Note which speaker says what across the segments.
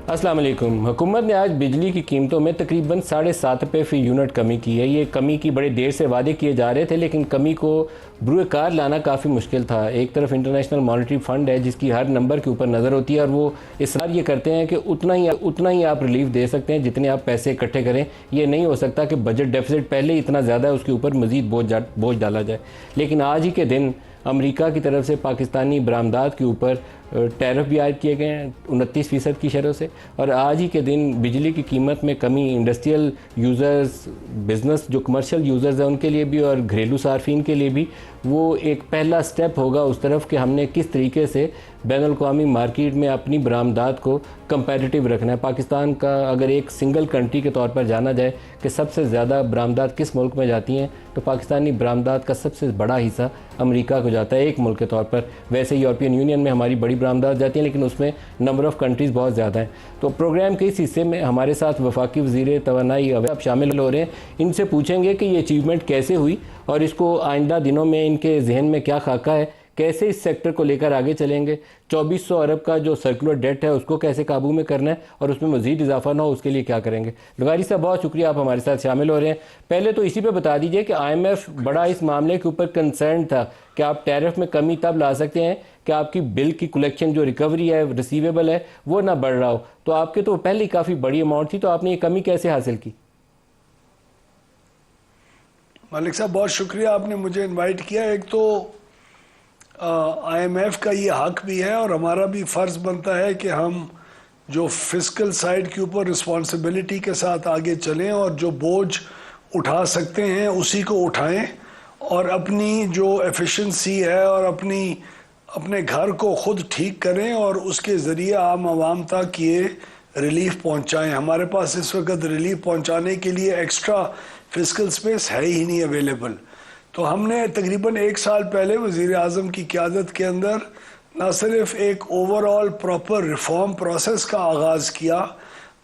Speaker 1: अस्सलाम वालेकुम। हुकूमत ने आज बिजली की कीमतों में तकरीबन 7.5 रुपये फ़ी यूनिट कमी की है। ये कमी की बड़े देर से वादे किए जा रहे थे, लेकिन कमी को बुरे कार लाना काफ़ी मुश्किल था। एक तरफ इंटरनेशनल मॉनेटरी फ़ंड है जिसकी हर नंबर के ऊपर नज़र होती है और वो इसरार ये करते हैं कि उतना ही आप रिलीफ दे सकते हैं जितने आप पैसे इकट्ठे करें। ये नहीं हो सकता कि बजट डेफिसिट पहले ही इतना ज़्यादा है उसके ऊपर मज़ीद बोझ डाला जाए। लेकिन आज ही के दिन अमेरिका की तरफ से पाकिस्तानी बरामदात के ऊपर टैरिफ भी आयद किए गए हैं 29% की शरह से। और आज ही के दिन बिजली की कीमत में कमी इंडस्ट्रियल यूज़र्स, बिज़नेस जो कमर्शियल यूज़र्स हैं उनके लिए भी और घरेलू सार्फिन के लिए भी वो एक पहला स्टेप होगा उस तरफ कि हमने किस तरीके से बैनुल-अक़वामी मार्केट में अपनी बरामदात को कंपेटिटिव रखना है। पाकिस्तान का अगर एक सिंगल कंट्री के तौर पर जाना जाए कि सबसे ज़्यादा बरामदात किस मुल्क में जाती हैं, तो पाकिस्तानी बरामदात का सबसे बड़ा हिस्सा अमेरिका को जाता है एक मुल्क के तौर पर। वैसे यूरोपियन यूनियन में हमारी बड़ी बरामदात जाती हैं, लेकिन उसमें नंबर ऑफ़ कंट्रीज़ बहुत ज़्यादा हैं। तो प्रोग्राम के इस हिस्से में हमारे साथ वफाकी वज़ीर तवानाई अब शामिल हो रहे हैं। इनसे पूछेंगे कि ये अचीवमेंट कैसे हुई और इसको आइंदा दिनों में इनके जहन में क्या खाका है, कैसे इस सेक्टर को लेकर आगे चलेंगे, 2400 अरब का जो सर्कुलर डेट है उसको कैसे काबू में करना है और उसमें मज़ीद इजाफा ना हो उसके लिए क्या करेंगे। लगारी साहब, बहुत शुक्रिया आप हमारे साथ शामिल हो रहे हैं। पहले तो इसी पे बता दीजिए कि IMF बड़ा इस मामले के ऊपर कंसर्न था कि आप टैरिफ में कमी तब ला सकते हैं कि आपकी बिल की कलेक्शन जो रिकवरी है, रिसीवेबल है, वो ना बढ़ रहा हो। तो आपके तो पहले ही काफ़ी बड़ी अमाउंट थी, तो आपने ये कमी कैसे हासिल की?
Speaker 2: मलिक साहब, बहुत शुक्रिया आपने मुझे इनवाइट किया। एक तो IMF का ये हक भी है और हमारा भी फ़र्ज़ बनता है कि हम जो फिस्कल साइड के ऊपर रिस्पॉन्सिबिलिटी के साथ आगे चलें और जो बोझ उठा सकते हैं उसी को उठाएं और अपनी जो एफिशिएंसी है और अपने घर को ख़ुद ठीक करें और उसके ज़रिए आम आवाम तक ये रिलीफ पहुंचाएं। हमारे पास इस वक्त रिलीफ पहुंचाने के लिए एक्स्ट्रा फिस्कल स्पेस है ही नहीं अवेलेबल। तो हमने तकरीबन 1 साल पहले वज़ीर आज़म की क़यादत के अंदर न सिर्फ एक ओवरऑल प्रॉपर रिफॉर्म प्रोसेस का आगाज़ किया,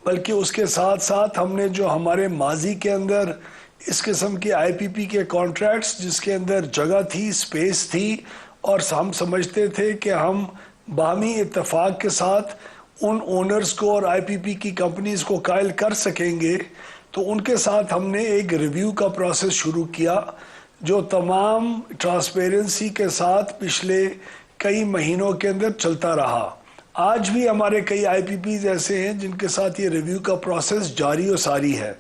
Speaker 2: बल्कि उसके साथ साथ हमने जो हमारे माजी के अंदर इस किस्म के IPP के कॉन्ट्रैक्ट्स जिसके अंदर जगह थी, स्पेस थी और हम समझते थे कि हम बाहमी इत्तफाक के साथ उन ओनर्स को और IPP की कंपनीज़ को कायल कर सकेंगे, तो उनके साथ हमने एक रिव्यू का प्रोसेस शुरू किया जो तमाम ट्रांसपेरेंसी के साथ पिछले कई महीनों के अंदर चलता रहा। आज भी हमारे कई IPPs ऐसे हैं जिनके साथ ये रिव्यू का प्रोसेस जारी और सारी है।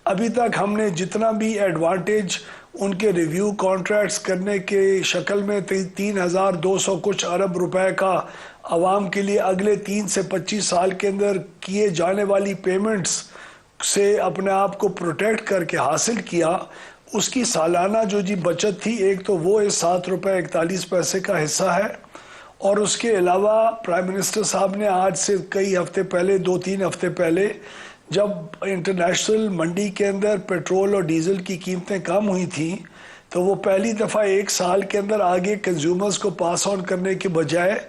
Speaker 2: अभी तक हमने जितना भी एडवांटेज उनके रिव्यू कॉन्ट्रैक्ट्स करने के शक्ल में 3200 कुछ अरब रुपए का आवाम के लिए अगले 3 से 25 साल के अंदर किए जाने वाली पेमेंट्स से अपने आप को प्रोटेक्ट करके हासिल किया, उसकी सालाना जो जी बचत थी, एक तो वो इस 7 रुपये 41 पैसे का हिस्सा है और उसके अलावा प्राइम मिनिस्टर साहब ने आज से कई हफ्ते पहले, 2-3 हफ्ते पहले, जब इंटरनेशनल मंडी के अंदर पेट्रोल और डीजल की कीमतें कम हुई थी, तो वो पहली दफ़ा 1 साल के अंदर आगे कंज्यूमर्स को पास ऑन करने के बजाय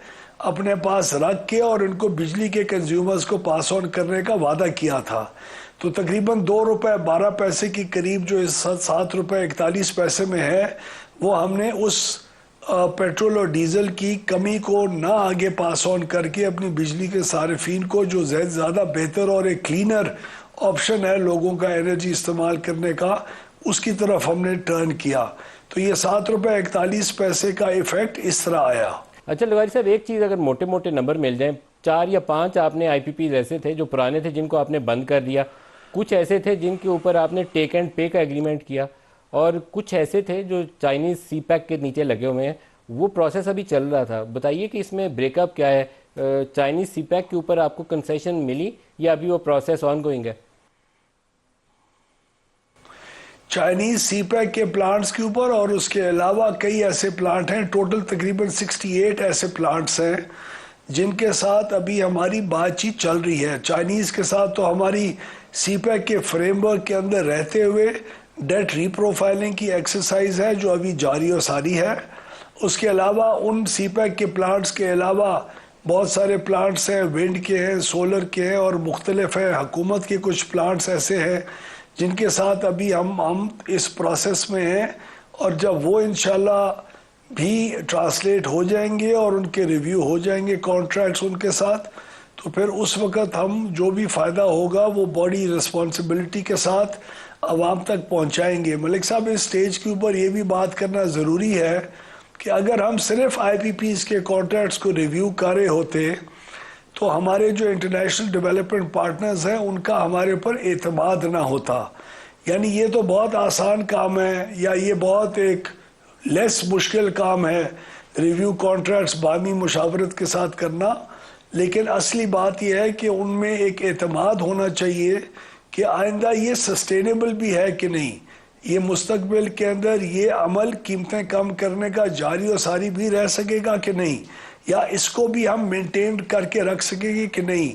Speaker 2: अपने पास रख के और उनको बिजली के कंज्यूमर्स को पास ऑन करने का वादा किया था। तो तकरीबन 2 रुपये 12 पैसे की करीब जो इस 7 रुपये 41 पैसे में है, वो हमने उस पेट्रोल और डीजल की कमी को ना आगे पास ऑन करके अपनी बिजली के सार्फिन को जो ज़्यादा बेहतर और एक क्लीनर ऑप्शन है लोगों का एनर्जी इस्तेमाल करने का, उसकी तरफ हमने टर्न किया। तो ये 7 रुपये 41 पैसे का इफ़ेक्ट इस तरह आया।
Speaker 1: अच्छा लगारी साहब, एक चीज़ अगर मोटे मोटे नंबर मिल जाएं, 4 या 5 आपने IPPs ऐसे थे जो पुराने थे जिनको आपने बंद कर दिया, कुछ ऐसे थे जिनके ऊपर आपने टेक एंड पे का एग्रीमेंट किया और कुछ ऐसे थे जो चाइनीज़ CPEC के नीचे लगे हुए हैं, वो प्रोसेस अभी चल रहा था। बताइए कि इसमें ब्रेकअप क्या है? चाइनीज़ CPEC के ऊपर आपको कंसेशन मिली या अभी वो प्रोसेस ऑन गोइंग है?
Speaker 2: चाइनीज़ CPEC के प्लांट्स के ऊपर और उसके अलावा कई ऐसे प्लांट हैं, टोटल तकरीबन 68 ऐसे प्लांट्स हैं जिनके साथ अभी हमारी बातचीत चल रही है। चाइनीज़ के साथ तो हमारी CPEC के फ्रेमवर्क के अंदर रहते हुए डेट रीप्रोफाइलिंग की एक्सरसाइज है जो अभी जारी और सारी है। उसके अलावा उन CPEC के प्लांट्स के अलावा बहुत सारे प्लांट्स हैं, विंड के हैं, सोलर के हैं और मुख्तलिफ हैं। हुकूमत के कुछ प्लांट्स ऐसे हैं जिनके साथ अभी हम इस प्रोसेस में हैं और जब वो इंशाल्लाह भी ट्रांसलेट हो जाएंगे और उनके रिव्यू हो जाएंगे कॉन्ट्रैक्ट्स उनके साथ, तो फिर उस वक़्त हम जो भी फ़ायदा होगा वो बड़ी रिस्पॉन्सिबिलिटी के साथ आवाम तक पहुंचाएंगे। मलिक साहब, इस स्टेज के ऊपर ये भी बात करना ज़रूरी है कि अगर हम सिर्फ IPPs के कॉन्ट्रैक्ट्स को रिव्यू कर रहे होते तो हमारे जो इंटरनेशनल डेवलपमेंट पार्टनर्स हैं उनका हमारे ऊपर एतमाद ना होता। यानी ये तो बहुत आसान काम है या ये बहुत एक लेस मुश्किल काम है रिव्यू कॉन्ट्रैक्ट्स बामी मुशावरत के साथ करना, लेकिन असली बात यह है कि उनमें एक एतमाद होना चाहिए कि आइंदा ये सस्टेनेबल भी है कि नहीं, ये मुस्तकबिल के अंदर ये अमल कीमतें कम करने का जारी और सारी भी रह सकेगा कि नहीं, या इसको भी हम मेंटेन करके रख सकेंगे कि नहीं।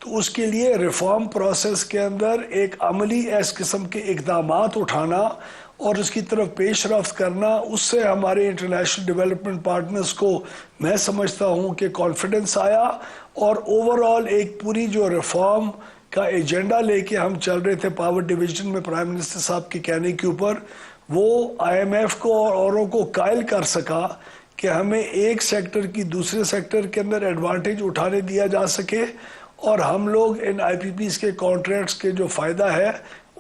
Speaker 2: तो उसके लिए रिफॉर्म प्रोसेस के अंदर एक अमली इस किस्म के इक़दामात उठाना और उसकी तरफ पेश रफ्त करना, उससे हमारे इंटरनेशनल डेवलपमेंट पार्टनर्स को मैं समझता हूँ कि कॉन्फिडेंस आया और ओवरऑल एक पूरी जो रिफॉर्म का एजेंडा लेके हम चल रहे थे पावर डिवीजन में प्राइम मिनिस्टर साहब के कहने के ऊपर, वो IMF को और औरों को कायल कर सका कि हमें एक सेक्टर की दूसरे सेक्टर के अंदर एडवांटेज उठाने दिया जा सके और हम लोग इन IPPs के कॉन्ट्रैक्ट्स के जो फ़ायदा है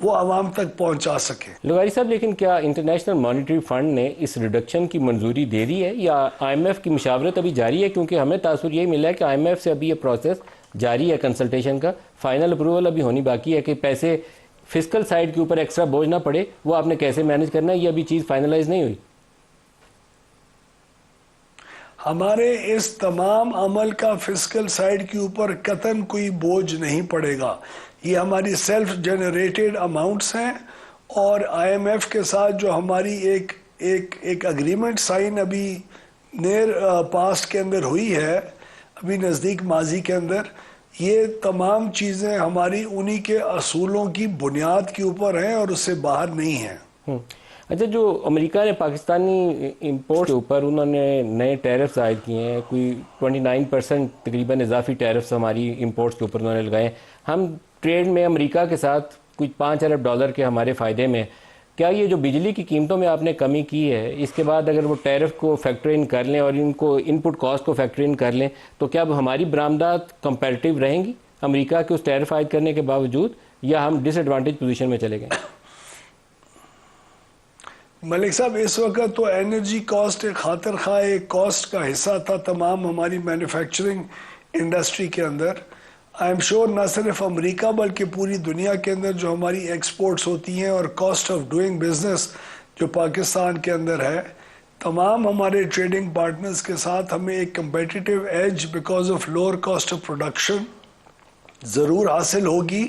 Speaker 2: वो आवाम तक पहुंचा सके।
Speaker 1: लगारी साहब, लेकिन क्या इंटरनेशनल मॉनेटरी फंड ने इस रिडक्शन की मंजूरी दे दी है या IMF की मुशावरत अभी जारी है? क्योंकि हमें तासुर यही मिला है कि IMF से अभी ये प्रोसेस जारी है कंसल्टेशन का, फाइनल अप्रूवल अभी होनी बाकी है कि पैसे फिस्कल साइड के ऊपर एक्स्ट्रा बोझ ना पड़े, वो आपने कैसे मैनेज करना है, ये अभी चीज़ फाइनलाइज नहीं हुई।
Speaker 2: हमारे इस तमाम अमल का फिस्कल साइड के ऊपर कतन कोई बोझ नहीं पड़ेगा। ये हमारी सेल्फ जनरेटेड अमाउंट्स हैं और IMF के साथ जो हमारी एक अग्रीमेंट साइन अभी नेर पास्ट के अंदर हुई है, अभी नज़दीक माजी के अंदर, ये तमाम चीज़ें हमारी उन्हीं के असूलों की बुनियाद के ऊपर हैं और उससे बाहर नहीं हैं।
Speaker 1: अच्छा, जो अमेरिका ने पाकिस्तानी इंपोर्ट के ऊपर उन्होंने नए टैरिफ्स आयद किए हैं, कोई 29% तकरीबन इजाफी टैरिफ्स हमारी इंपोर्ट्स के ऊपर उन्होंने लगाए। हम ट्रेड में अमेरिका के साथ कुछ $5 अरब के हमारे फ़ायदे में। क्या ये जो बिजली की कीमतों में आपने कमी की है, इसके बाद अगर वो टैरिफ को फैक्टर इन कर लें और इनको इनपुट कॉस्ट को फैक्टर इन कर लें तो क्या अब हमारी बरामदात कंपैरेटिव रहेंगी अमेरिका के उस टैरिफ आयद करने के बावजूद, या हम डिसएडवांटेज पोजीशन में चले गए?
Speaker 2: मलिक साहब, इस वक्त तो एनर्जी कॉस्ट एक खातिर खा एक कॉस्ट का हिस्सा था तमाम हमारी मैन्युफैक्चरिंग इंडस्ट्री के अंदर। आई एम श्योर ना सिर्फ अमेरिका बल्कि पूरी दुनिया के अंदर जो हमारी एक्सपोर्ट्स होती हैं और कॉस्ट ऑफ डूइंग बिजनेस जो पाकिस्तान के अंदर है, तमाम हमारे ट्रेडिंग पार्टनर्स के साथ हमें एक competitive edge because of lower cost of production ज़रूर हासिल होगी।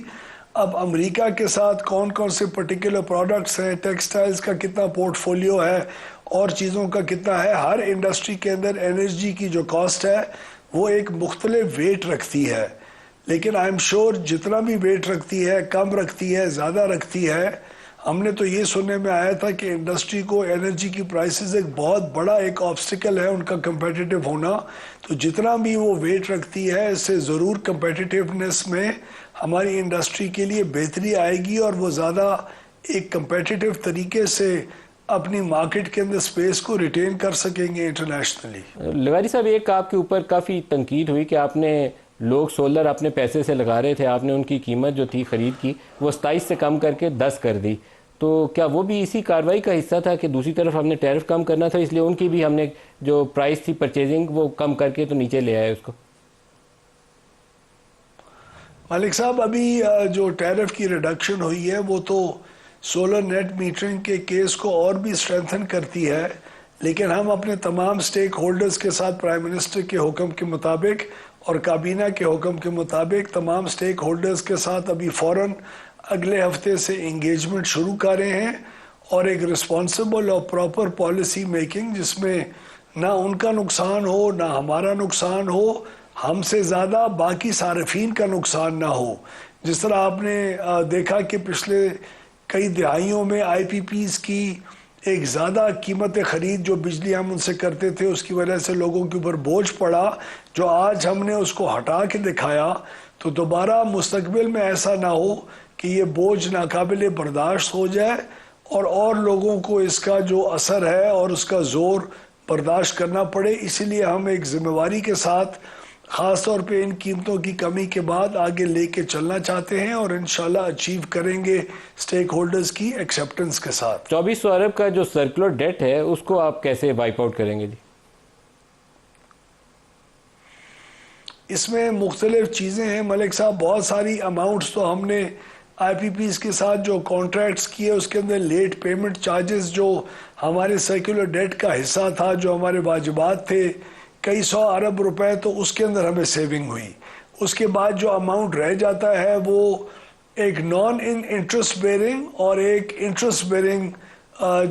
Speaker 2: अब अमेरिका के साथ कौन कौन से पर्टिकुलर प्रोडक्ट्स हैं, टेक्सटाइल्स का कितना पोर्टफोलियो है और चीज़ों का कितना है, हर इंडस्ट्री के अंदर एनर्जी की जो कॉस्ट है वो एक मुख्तलिफ वेट रखती है। लेकिन आई एम श्योर जितना भी वेट रखती है, कम रखती है, ज़्यादा रखती है, हमने तो ये सुनने में आया था कि इंडस्ट्री को एनर्जी की प्राइसेस एक बहुत बड़ा एक ऑब्स्टिकल है उनका कंपेटिटिव होना। तो जितना भी वो वेट रखती है, इससे ज़रूर कंपेटिटिवनेस में हमारी इंडस्ट्री के लिए बेहतरी आएगी और वो ज़्यादा एक कंपेटिटिव तरीके से अपनी मार्केट के अंदर स्पेस को रिटेन कर सकेंगे इंटरनेशनली।
Speaker 1: लगारी साहब, एक आपके ऊपर काफ़ी तनकीद हुई कि आपने लोग सोलर अपने पैसे से लगा रहे थे, आपने उनकी कीमत जो थी ख़रीद की वो 27 से कम करके 10 कर दी। तो क्या वो भी इसी कार्रवाई का हिस्सा था कि दूसरी तरफ हमने टैरिफ कम करना था, इसलिए उनकी भी हमने जो प्राइस थी परचेजिंग वो कम करके तो नीचे ले आए उसको?
Speaker 2: मालिक साहब, अभी जो टैरिफ की रिडक्शन हुई है वो तो सोलर नेट मीटरिंग के केस को और भी स्ट्रेंथन करती है, लेकिन हम अपने तमाम स्टेक होल्डर्स के साथ प्राइम मिनिस्टर के हुक्म के मुताबिक और काबीना के हुक्म के मुताबिक तमाम स्टेक होल्डर्स के साथ अभी फ़ौरन अगले हफ्ते से इंगेजमेंट शुरू कर रहे हैं और एक रिस्पॉन्सिबल और प्रॉपर पॉलिसी मेकिंग जिसमें ना उनका नुकसान हो ना हमारा नुकसान हो, हमसे ज़्यादा बाकी सार्फिन का नुकसान ना हो। जिस तरह आपने देखा कि पिछले कई दिहाइयों में IPPs की एक ज़्यादा कीमत ख़रीद जो बिजली हम उनसे करते थे उसकी वजह से लोगों के ऊपर बोझ पड़ा, जो आज हमने उसको हटा के दिखाया, तो दोबारा मुस्तकबिल में ऐसा ना हो कि ये बोझ नाकाबिले बर्दाश्त हो जाए और लोगों को इसका जो असर है और उसका ज़ोर बर्दाश्त करना पड़े। इसीलिए हम एक ज़िम्मेवारी के साथ ख़ास तौर पे इन कीमतों की कमी के बाद आगे लेके चलना चाहते हैं और इंशाल्लाह अचीव करेंगे स्टेक होल्डर्स की एक्सेप्टेंस के साथ।
Speaker 1: 2400 अरब का जो सर्कुलर डेट है उसको आप कैसे वाइप आउट करेंगे जी?
Speaker 2: इसमें मुख्तलिफ चीज़ें हैं मलिक साहब, बहुत सारी अमाउंट्स तो हमने IPPs के साथ जो कॉन्ट्रैक्ट्स किए उसके अंदर लेट पेमेंट चार्जेस जो हमारे सर्कुलर डेट का हिस्सा था, जो हमारे वाजिबात थे, कई 100 अरब रुपए, तो उसके अंदर हमें सेविंग हुई। उसके बाद जो अमाउंट रह जाता है वो एक नॉन इंटरेस्ट बेरिंग और एक इंटरेस्ट बेरिंग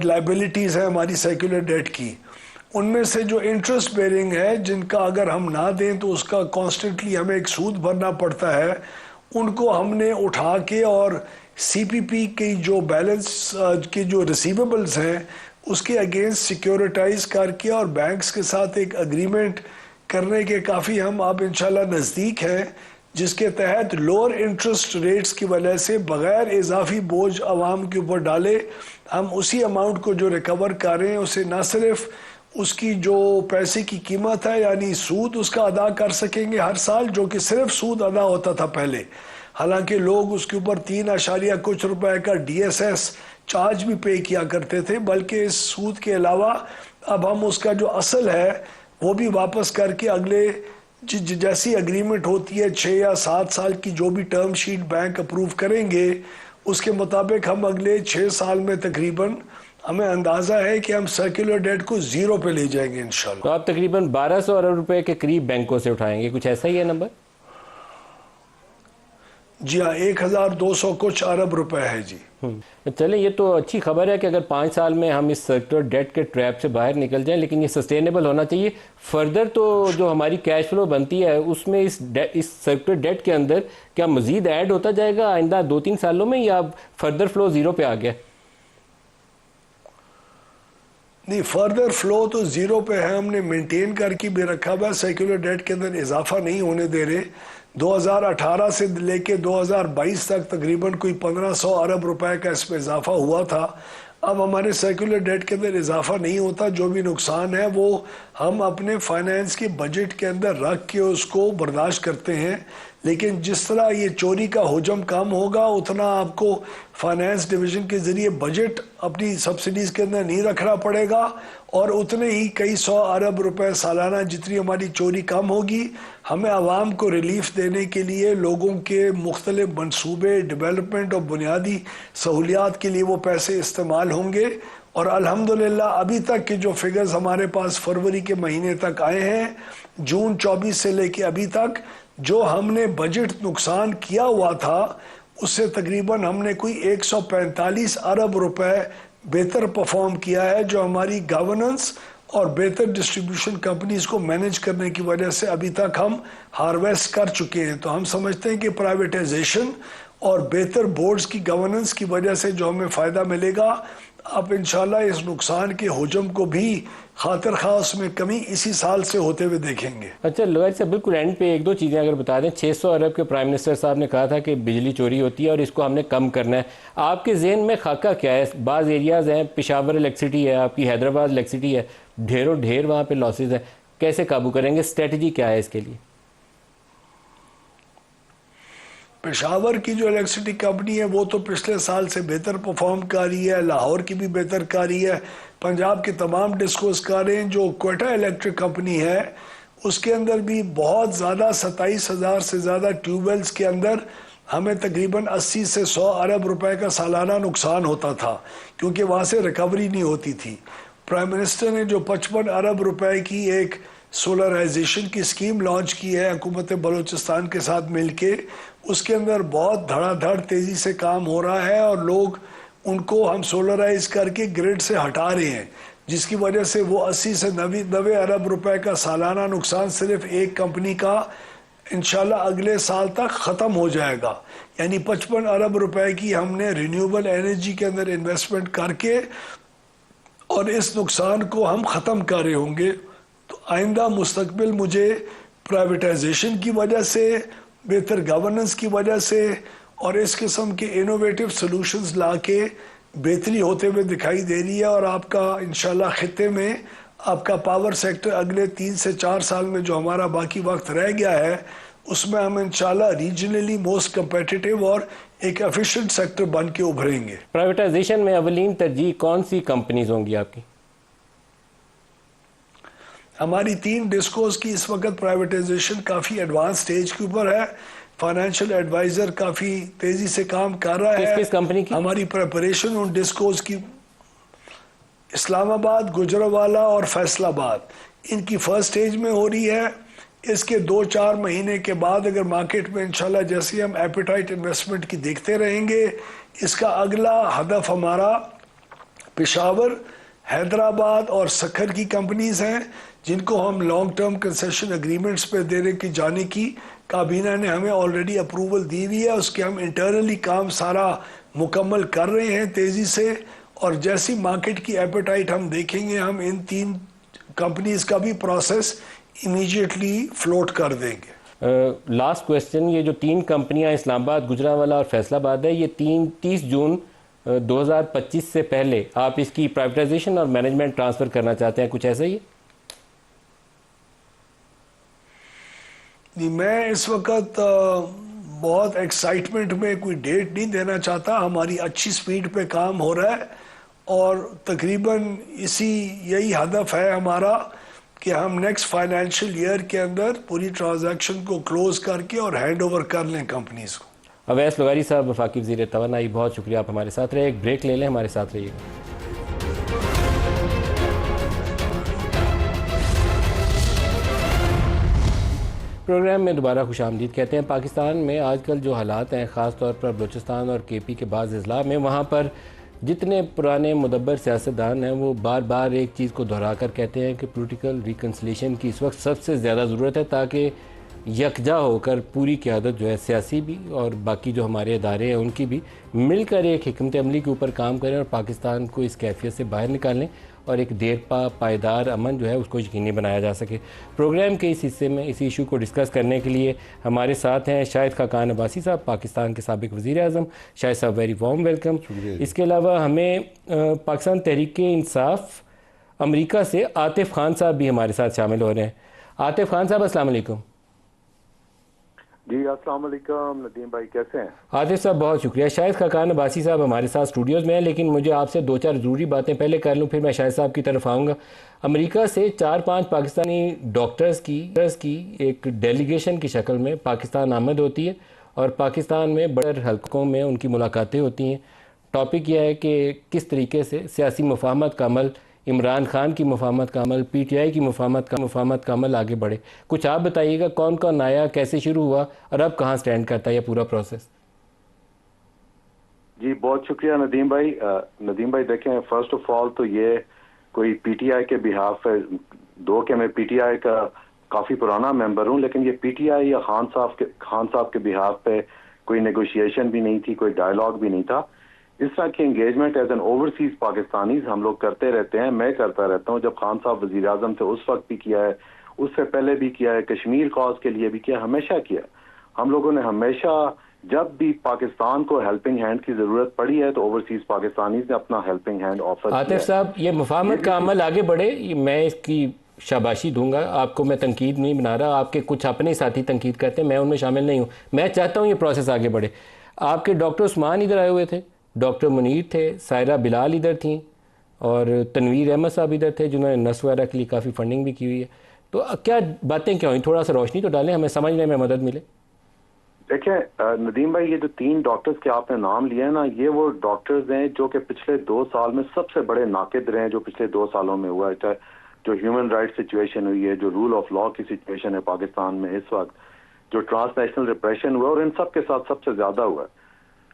Speaker 2: लाइबिलिटीज़ है हमारी सर्कुलर डेट की। उनमें से जो इंटरेस्ट बेरिंग है, जिनका अगर हम ना दें तो उसका कॉन्स्टेंटली हमें एक सूद भरना पड़ता है, उनको हमने उठा के और CPP की जो बैलेंस के जो रिसीवेबल्स हैं उसके अगेंस्ट सिक्योरिटाइज करके और बैंक्स के साथ एक अग्रीमेंट करने के काफ़ी हम अब इंशाल्लाह नज़दीक हैं, जिसके तहत लोअर इंटरेस्ट रेट्स की वजह से बग़ैर इजाफी बोझ आवाम के ऊपर डाले हम उसी अमाउंट को जो रिकवर कर रहे हैं उसे न सिर्फ उसकी जो पैसे की कीमत है यानी सूद उसका अदा कर सकेंगे हर साल, जो कि सिर्फ सूद अदा होता था पहले, हालांकि लोग उसके ऊपर 3 कुछ रुपए का DSS चार्ज भी पे किया करते थे, बल्कि इस सूद के अलावा अब हम उसका जो असल है वो भी वापस करके अगले जैसी एग्रीमेंट होती है 6 या 7 साल की जो भी टर्म शीट बैंक अप्रूव करेंगे उसके मुताबिक हम अगले 6 साल में तकरीबन हमें अंदाज़ा है कि हम सर्कुलर डेट को 0 पे ले जाएंगे इंशाल्लाह।
Speaker 1: तो आप तकरीबन 1200 अरब रुपए के करीब बैंकों से उठाएंगे, कुछ ऐसा ही है नंबर?
Speaker 2: जी हाँ, 1200 कुछ अरब रुपए है जी।
Speaker 1: चलें, ये तो अच्छी खबर है कि अगर 5 साल में हम इस सर्कुलर डेट के ट्रैप से बाहर निकल जाएं, लेकिन ये सस्टेनेबल होना चाहिए। फर्दर तो जो हमारी कैश फ्लो बनती है उसमें इस सर्कुलर डेट के अंदर क्या मजीद ऐड होता जाएगा आइंदा 2-3 सालों में, या फर्दर फ्लो 0 पे आ गया?
Speaker 2: नहीं, फर्दर फ्लो तो 0 पे है, हमने मेंटेन करके भी रखा हुआ है, सर्कुलर डेट के अंदर इजाफा नहीं होने दे रहे। 2018 से लेके 2022 तक तकरीबन कोई 1500 अरब रुपए का इसमें इजाफा हुआ था। अब हमारे सर्कुलर डेट के अंदर इजाफा नहीं होता, जो भी नुकसान है वो हम अपने फाइनेंस के बजट के अंदर रख के उसको बर्दाश्त करते हैं, लेकिन जिस तरह ये चोरी का हुजम कम होगा उतना आपको फाइनेंस डिवीज़न के ज़रिए बजट अपनी सब्सिडीज़ के अंदर नहीं रखना पड़ेगा, और उतने ही कई 100 अरब रुपए सालाना जितनी हमारी चोरी कम होगी, हमें आवाम को रिलीफ देने के लिए लोगों के मुख्तलिफ मनसूबे डेवलपमेंट और बुनियादी सहूलियात के लिए वो पैसे इस्तेमाल होंगे। और अल्हम्दुलिल्लाह अभी तक के जो फिगर्स हमारे पास फरवरी के महीने तक आए हैं, जून 24 से लेके अभी तक जो हमने बजट नुकसान किया हुआ था उससे तकरीबन हमने कोई 145 अरब रुपए बेहतर परफॉर्म किया है, जो हमारी गवर्नेंस और बेहतर डिस्ट्रीब्यूशन कंपनीज को मैनेज करने की वजह से अभी तक हम हार्वेस्ट कर चुके हैं। तो हम समझते हैं कि प्राइवेटाइजेशन और बेहतर बोर्ड्स की गवर्नेंस की वजह से जो हमें फ़ायदा मिलेगा, अब इंशाल्लाह इस नुकसान के हुजम को भी खातिर खास में कमी इसी साल से होते हुए देखेंगे।
Speaker 1: अच्छा लॉयर साहब, बिल्कुल एंड पे 1-2 चीज़ें अगर बता दें। 600 अरब के प्राइम मिनिस्टर साहब ने कहा था कि बिजली चोरी होती है और इसको हमने कम करना है। आपके जहन में खाका क्या है? बाज़ एरियाज़ हैं, पेशावर इलेक्ट्रिसिटी है, आपकी हैदराबाद इलेक्ट्रिसिटी है, ढेरों ढेर वहाँ पे लॉसेज हैं, कैसे काबू करेंगे? स्ट्रेटजी क्या है इसके लिए?
Speaker 2: पेशावर की जो इलेक्ट्रिसिटी कंपनी है वो तो पिछले साल से बेहतर परफॉर्म कर रही है, लाहौर की भी बेहतर कर रही है, पंजाब के तमाम डिस्कोस कर रहे हैं। जो क्वेटा इलेक्ट्रिक कंपनी है उसके अंदर भी बहुत ज़्यादा 27,000 से ज़्यादा ट्यूबवेल्स के अंदर हमें तकरीबन 80 से 100 अरब रुपए का सालाना नुकसान होता था, क्योंकि वहाँ से रिकवरी नहीं होती थी। प्राइम मिनिस्टर ने जो 55 अरब रुपए की एक सोलराइजेशन की स्कीम लॉन्च की है हुकूमत बलूचिस्तान के साथ मिलके, उसके अंदर बहुत धड़ाधड़ तेज़ी से काम हो रहा है और लोग उनको हम सोलराइज करके ग्रिड से हटा रहे हैं, जिसकी वजह से वो 80 से 90 अरब रुपए का सालाना नुकसान सिर्फ एक कंपनी का इंशाल्लाह अगले साल तक ख़त्म हो जाएगा। यानी 55 अरब रुपए की हमने रिन्यूएबल एनर्जी के अंदर इन्वेस्टमेंट करके और इस नुकसान को हम ख़त्म कर रहे होंगे। तो आइंदा मुस्तकबिल मुझे प्राइवेटाइजेशन की वजह से, बेहतर गवर्नेंस की वजह से और इस किस्म के इनोवेटिव सॉल्यूशंस लाके बेहतरी होते हुए दिखाई दे रही है, और आपका इंशाल्लाह खित्ते में आपका पावर सेक्टर अगले 3 से 4 साल में जो हमारा बाकी वक्त रह गया है उसमें हम इंशाल्लाह रीजनली मोस्ट कंपेटिटिव और एक एफिशिएंट सेक्टर बन के उभरेंगे।
Speaker 1: प्राइवेटाइजेशन में अवलीन तरजीह कौन सी कंपनीज होंगी आपकी?
Speaker 2: हमारी 3 डिस्कोस की इस वक्त प्राइवेटाइजेशन काफ़ी एडवांस स्टेज के ऊपर है। फाइनेंशियल एडवाइज़र काफ़ी तेज़ी से काम कर रहा है।
Speaker 1: किस कंपनी की?
Speaker 2: हमारी प्रिपरेशन उन डिस्कोस की इस्लामाबाद, गुजरावाला और फैसलाबाद इनकी फर्स्ट स्टेज में हो रही है। इसके 2-4 महीने के बाद अगर मार्केट में इंशाल्लाह जैसे हम एपेटाइट इन्वेस्टमेंट की देखते रहेंगे, इसका अगला हदफ हमारा पेशावर, हैदराबाद और सखर की कंपनीज हैं जिनको हम लॉन्ग टर्म कंसेशन एग्रीमेंट्स पे देने की जाने की काबीना ने हमें ऑलरेडी अप्रूवल दी हुई है। उसके हम इंटरनली काम सारा मुकम्मल कर रहे हैं तेज़ी से, और जैसी मार्केट की एपेटाइट हम देखेंगे हम इन 3 कंपनीज का भी प्रोसेस इमीडिएटली फ्लोट कर देंगे।
Speaker 1: लास्ट क्वेश्चन, ये जो 3 कंपनियां इस्लामाबाद, गुजरावाला और फैसलाबाद है, ये 30 जून 2025 से पहले आप इसकी प्राइवेटाइजेशन और मैनेजमेंट ट्रांसफ़र करना चाहते हैं, कुछ ऐसा ही है?
Speaker 2: मैं इस वक्त बहुत एक्साइटमेंट में कोई डेट नहीं देना चाहता। हमारी अच्छी स्पीड पे काम हो रहा है और तकरीबन यही हदफ है हमारा कि हम नेक्स्ट फाइनेंशियल ईयर के अंदर पूरी ट्रांजैक्शन को क्लोज करके और हैंड ओवर कर लें कंपनीज को।
Speaker 1: अवैस लुगारी साहब, वफाकी वज़ीर तवानाई, बहुत शुक्रिया आप हमारे साथ रहे। एक ब्रेक ले लें, हमारे साथ रहिए। प्रोग्राम में दोबारा खुशामदीद कहते हैं। पाकिस्तान में आजकल जो हालात हैं, ख़ास तौर पर बलूचिस्तान और KP के बाज़ अज़ला में, वहाँ पर जितने पुराने मुदब्बर सियासतदान हैं वो बार बार एक चीज़ को दोहरा कर कहते हैं कि पॉलिटिकल रिकन्सिलेशन की इस वक्त सबसे ज़्यादा ज़रूरत है, ताकि यकजा होकर पूरी क़यादत जो है, सियासी भी और बाकी जो हमारे इदारे हैं उनकी भी, मिलकर एक हिकमत अमली के ऊपर काम करें और पाकिस्तान को इस कैफियत से बाहर निकालें और एक देरपा पायदार अमन जो है उसको यकीनी बनाया जा सके। प्रोग्राम के इस हिस्से में इस इशू को डिस्कस करने के लिए हमारे साथ हैं शाहिद खाकान अब्बासी साहब, पाकिस्तान के साबिक वज़ीर आज़म। शाहिद साहब, वेरी वार्म वेलकम। इसके अलावा हमें पाकिस्तान तहरीक इंसाफ अमरीका से आतिफ़ खान साहब भी हमारे साथ शामिल हो रहे हैं। आतिफ़ खान साहब, अस्सलाम वालेकुम।
Speaker 3: जी अस्सलाम वालेकुम नदीम भाई, कैसे हैं?
Speaker 1: आतिफ साहब, बहुत शुक्रिया। शाहिद खाकान अब्बासी साहब हमारे साथ स्टूडियोज़ में हैं, लेकिन मुझे आपसे 2-4 ज़रूरी बातें पहले कर लूँ, फिर मैं शाहिद साहब की तरफ आऊँगा। अमेरिका से 4-5 पाकिस्तानी डॉक्टर्स की एक डेलीगेशन की शक्ल में पाकिस्तान आमद होती है और पाकिस्तान में बड़े हल्कों में उनकी मुलाकातें होती हैं। टॉपिक यह है कि किस तरीके से सियासी मुफाहमत का अमल, इमरान खान की मुफाहमत का अमल, PTI की मुफाहमत का अमल आगे बढ़े। कुछ आप बताइएगा, कौन कौन आया, कैसे शुरू हुआ और अब कहाँ स्टैंड करता है यह पूरा प्रोसेस?
Speaker 3: जी बहुत शुक्रिया नदीम भाई। देखें, फर्स्ट ऑफ ऑल तो ये कोई PTI के बिहाफ है, कि मैं PTI का काफ़ी पुराना मेंबर हूँ, लेकिन ये PTI या खान साहब के बिहाफ पे कोई नेगोशिएशन भी नहीं थी, कोई डायलॉग भी नहीं था। इस तरह की engagement as an overseas Pakistanis हम लोग करते रहते हैं, मैं करता रहता हूँ। जब खान साहब वजीर आजम थे उस वक्त भी किया है, उससे पहले भी किया है, कश्मीर कॉज के लिए भी किया, हमेशा किया। हम लोगों ने हमेशा जब भी पाकिस्तान को हेल्पिंग हैंड की जरूरत पड़ी है तो ओवरसीज पाकिस्तानीज ने अपना हेल्पिंग हैंड ऑफर किया।
Speaker 1: आतिफ साहब, ये मुफाहमत का अमल आगे बढ़े, मैं इसकी शाबाशी दूंगा, आपको मैं तनकीद नहीं बना रहा। आपके कुछ अपने साथी तनकीद करते हैं, मैं उनमें शामिल नहीं हूँ। मैं चाहता हूँ ये प्रोसेस आगे बढ़े। आपके डॉक्टर उस्मान इधर आए हुए थे, डॉक्टर मुनीर थे, सायरा बिलाल इधर थी और तनवीर अहमद साहब इधर थे, जिन्होंने नस वगैरह के लिए काफ़ी फंडिंग भी की हुई है। तो क्या बातें क्या हुई, थोड़ा सा रोशनी तो डालें, हमें समझने में मदद मिले।
Speaker 3: देखिए नदीम भाई, ये जो 3 डॉक्टर्स के आपने नाम लिए ना, ये वो डॉक्टर्स हैं जो कि पिछले 2 साल में सबसे बड़े नाकिद रहे हैं जो पिछले 2 सालों में हुआ है। चाहे जो ह्यूमन राइट सिचुएशन हुई है, जो रूल ऑफ लॉ की सिचुएशन है पाकिस्तान में इस वक्त, जो ट्रांसनेशनल रिप्रेशन हुआ, और इन सब के साथ सबसे ज्यादा हुआ है।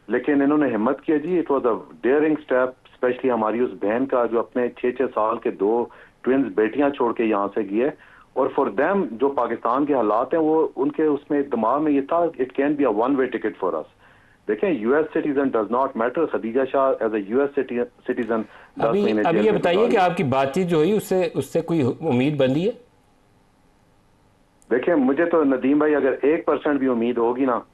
Speaker 3: लेकिन इन्होंने हिम्मत की जी, it was a daring step, specially हमारी उस बहन का जो अपने 6-6 साल के 2 ट्विंस बेटियां छोड़ के यहाँ से गए। और फॉर देम जो पाकिस्तान के हालात हैं, वो उनके उसमें दिमाग में ये था, it can be a one way ticket for us. देखें, US citizen does not matter. Khadija Shah as a US citizen.
Speaker 1: अभी ये बताइए कि आपकी बातचीत जो हुई उससे कोई उम्मीद बंधी है?
Speaker 3: देखिए, मुझे तो नदीम भाई अगर 1% भी उम्मीद होगी ना,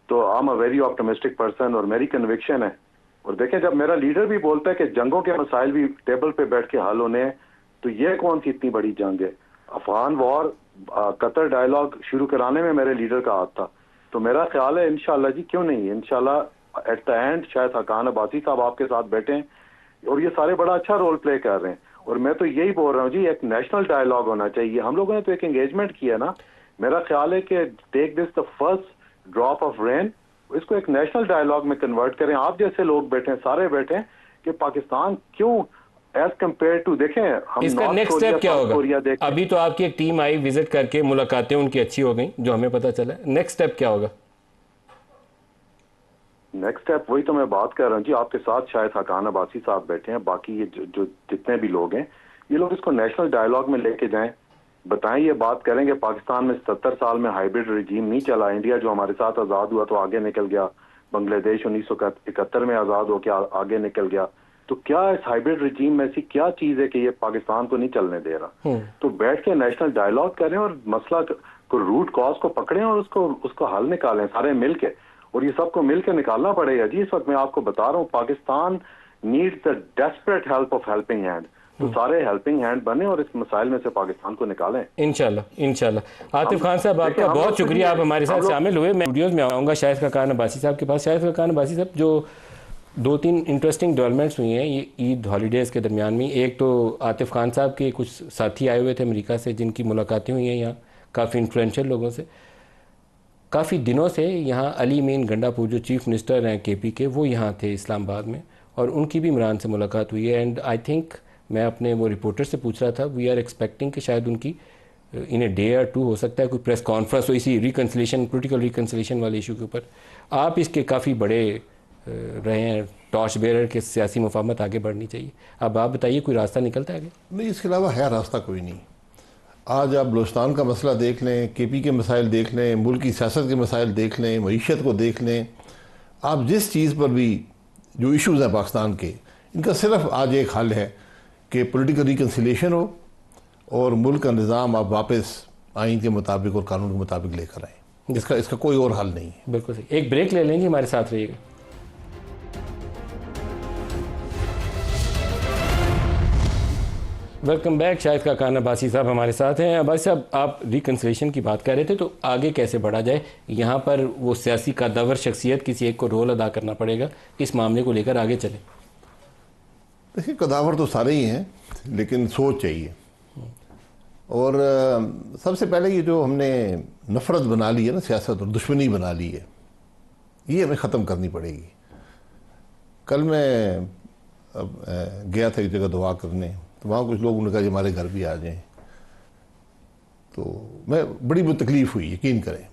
Speaker 3: तो I am a very optimistic person और मेरी कन्विक्शन है। और देखें, जब मेरा लीडर भी बोलता है कि जंगों के मसाइल भी टेबल पे बैठ के हल होने हैं, तो ये कौन सी इतनी बड़ी जंग है? अफगान वॉर कतर डायलॉग शुरू कराने में मेरे लीडर का हाथ था। तो मेरा ख्याल है इंशाल्लाह जी, क्यों नहीं, इंशाल्लाह एट द एंड शायद हकान अब्बासी साहब आपके साथ बैठे हैं और ये सारे बड़ा अच्छा रोल प्ले कर रहे हैं। और मैं तो यही बोल रहा हूँ जी, एक नेशनल डायलॉग होना चाहिए। हम लोगों ने तो एक एंगेजमेंट किया ना, मेरा ख्याल है कि take this the first drop of rain, इसको एक नेशनल डायलॉग में कन्वर्ट करें। आप जैसे लोग बैठे हैं, सारे बैठे हैं कि पाकिस्तान क्यों एज कम्पेयर टू, देखें हम
Speaker 1: इसका नेक्स्ट स्टेप क्या होगा? अभी तो आपकी एक टीम आई, विजिट करके मुलाकातें उनकी अच्छी हो गई जो हमें पता चला, नेक्स्ट स्टेप क्या होगा?
Speaker 3: नेक्स्ट स्टेप वही तो मैं बात कर रहा हूँ जी, आपके साथ शायद हकान अब्बासी साहब बैठे हैं, बाकी ये जो जितने भी लोग हैं, ये लोग इसको नेशनल डायलॉग में लेके जाएं, बताएं, ये बात करेंगे पाकिस्तान में 77 साल में हाइब्रिड रिजीम नहीं चला। इंडिया जो हमारे साथ आज़ाद हुआ तो आगे निकल गया, बांग्लादेश 1971 में आज़ाद होकर आगे निकल गया। तो क्या इस हाइब्रिड रिजीम में ऐसी क्या चीज़ है कि ये पाकिस्तान को नहीं चलने दे रहा? तो बैठ के नेशनल डायलॉग करें और मसला को, रूट कॉज को पकड़ें और उसको हल निकालें सारे मिल के। और ये सबको मिलकर निकालना पड़ेगा जी। इस वक्त मैं आपको बता रहा हूँ, Pakistan needs the desperate help of helping hand. तो सारे हेल्पिंग हैंड बने और इस मसाइल में से पाकिस्तान को निकालें इंशाल्लाह
Speaker 1: इंशाल्लाह। आतिफ खान साहब, आपका बहुत शुक्रिया, आप हमारे साथ शामिल हुए। मैं वीडियोज़ में आऊँगा शाहिद खाकान अब्बासी साहब के पास। शाहिद खाकान अब्बासी साहब, जो 2-3 इंटरेस्टिंग डेवलपमेंट्स हुई हैं ये ईद हॉलीडेज़ के दरमियान में, एक तो आतिफ खान साहब के कुछ साथी आए हुए थे अमेरिका से जिनकी मुलाकातें हुई हैं यहाँ काफ़ी इन्फ्लुएंशियल लोगों से। काफ़ी दिनों से यहाँ अली मीन गंडापुर जो चीफ़ मिनिस्टर हैं केपी के, वो यहाँ थे इस्लामाबाद में, और उनकी भी इमरान से मुलाकात हुई है। एंड आई थिंक मैं अपने वो रिपोर्टर से पूछ रहा था, वी आर एक्सपेक्टिंग कि शायद उनकी इन ए डे और 2 हो सकता है कोई प्रेस कॉन्फ्रेंस हो इसी रिकन्सिलेशन, पोलिटिकल रिकन्सिलेशन वाले इशू के ऊपर। आप इसके काफ़ी बड़े रहे हैं टॉर्च बेरर के, सियासी मुफाहमत आगे बढ़नी चाहिए। अब आप बताइए, कोई रास्ता निकलता है आगे?
Speaker 4: नहीं, इसके अलावा है रास्ता कोई नहीं। आज आप बलूचिस्तान का मसला देख लें, केपी के मसाइल देख लें, मुल्क की सियासत के मसाइल देख लें, मईशत को देख लें, आप जिस चीज़ पर भी जो इश्यूज़ हैं पाकिस्तान के, इनका सिर्फ आज एक हल है कि पॉलिटिकल रिकन्सिलेशन हो और मुल्क का निज़ाम आप वापस आइन के मुताबिक और कानून के मुताबिक लेकर आएँ। इसका कोई और हल नहीं है।
Speaker 1: बिल्कुल सही। एक ब्रेक ले लेंगे, हमारे साथ रहिएगा। Welcome back. शाहिद खाकान अब्बासी साहब हमारे साथ हैं। अब्बासी साहब, आप रिकन्सिलेशन की बात कर रहे थे, तो आगे कैसे बढ़ा जाए? यहाँ पर वो सियासी कद्दावर शख्सियत किसी एक को रोल अदा करना पड़ेगा, इस मामले को लेकर आगे चले।
Speaker 4: देखिए, कद्दावर तो सारे ही हैं, लेकिन सोच चाहिए। और सबसे पहले ये जो हमने नफ़रत बना ली है ना, सियासत और दुश्मनी बना ली है, ये हमें ख़त्म करनी पड़ेगी। कल मैं गया था एक जगह दुआ करने, तो वहाँ कुछ लोगों ने कहा हमारे घर भी आ जाएं, तो मैं बड़ी तकलीफ़ हुई, यकीन करें।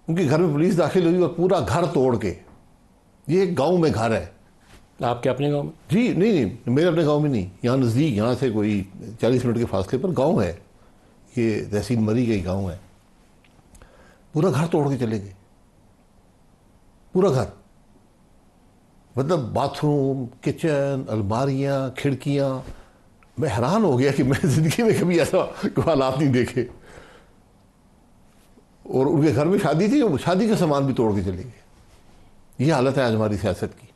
Speaker 4: उनके घर में पुलिस दाखिल हुई और पूरा घर तोड़ के, ये एक गांव में घर है।
Speaker 1: आपके अपने गांव में?
Speaker 4: जी नहीं, मेरे अपने गांव में नहीं, यहाँ नज़दीक, यहाँ से कोई 40 मिनट के फासले पर गांव है, ये तहसील मरी का ही गाँव है। पूरा घर तोड़ के चले गए, पूरा घर, मतलब बाथरूम, किचन, अलमारियाँ, खिड़कियाँ। मैं हैरान हो गया कि मैं ज़िंदगी में कभी ऐसा हालात नहीं देखे। और उनके घर में शादी थी, शादी का सामान भी तोड़ के चले गए। ये हालत है आज हमारी सियासत की।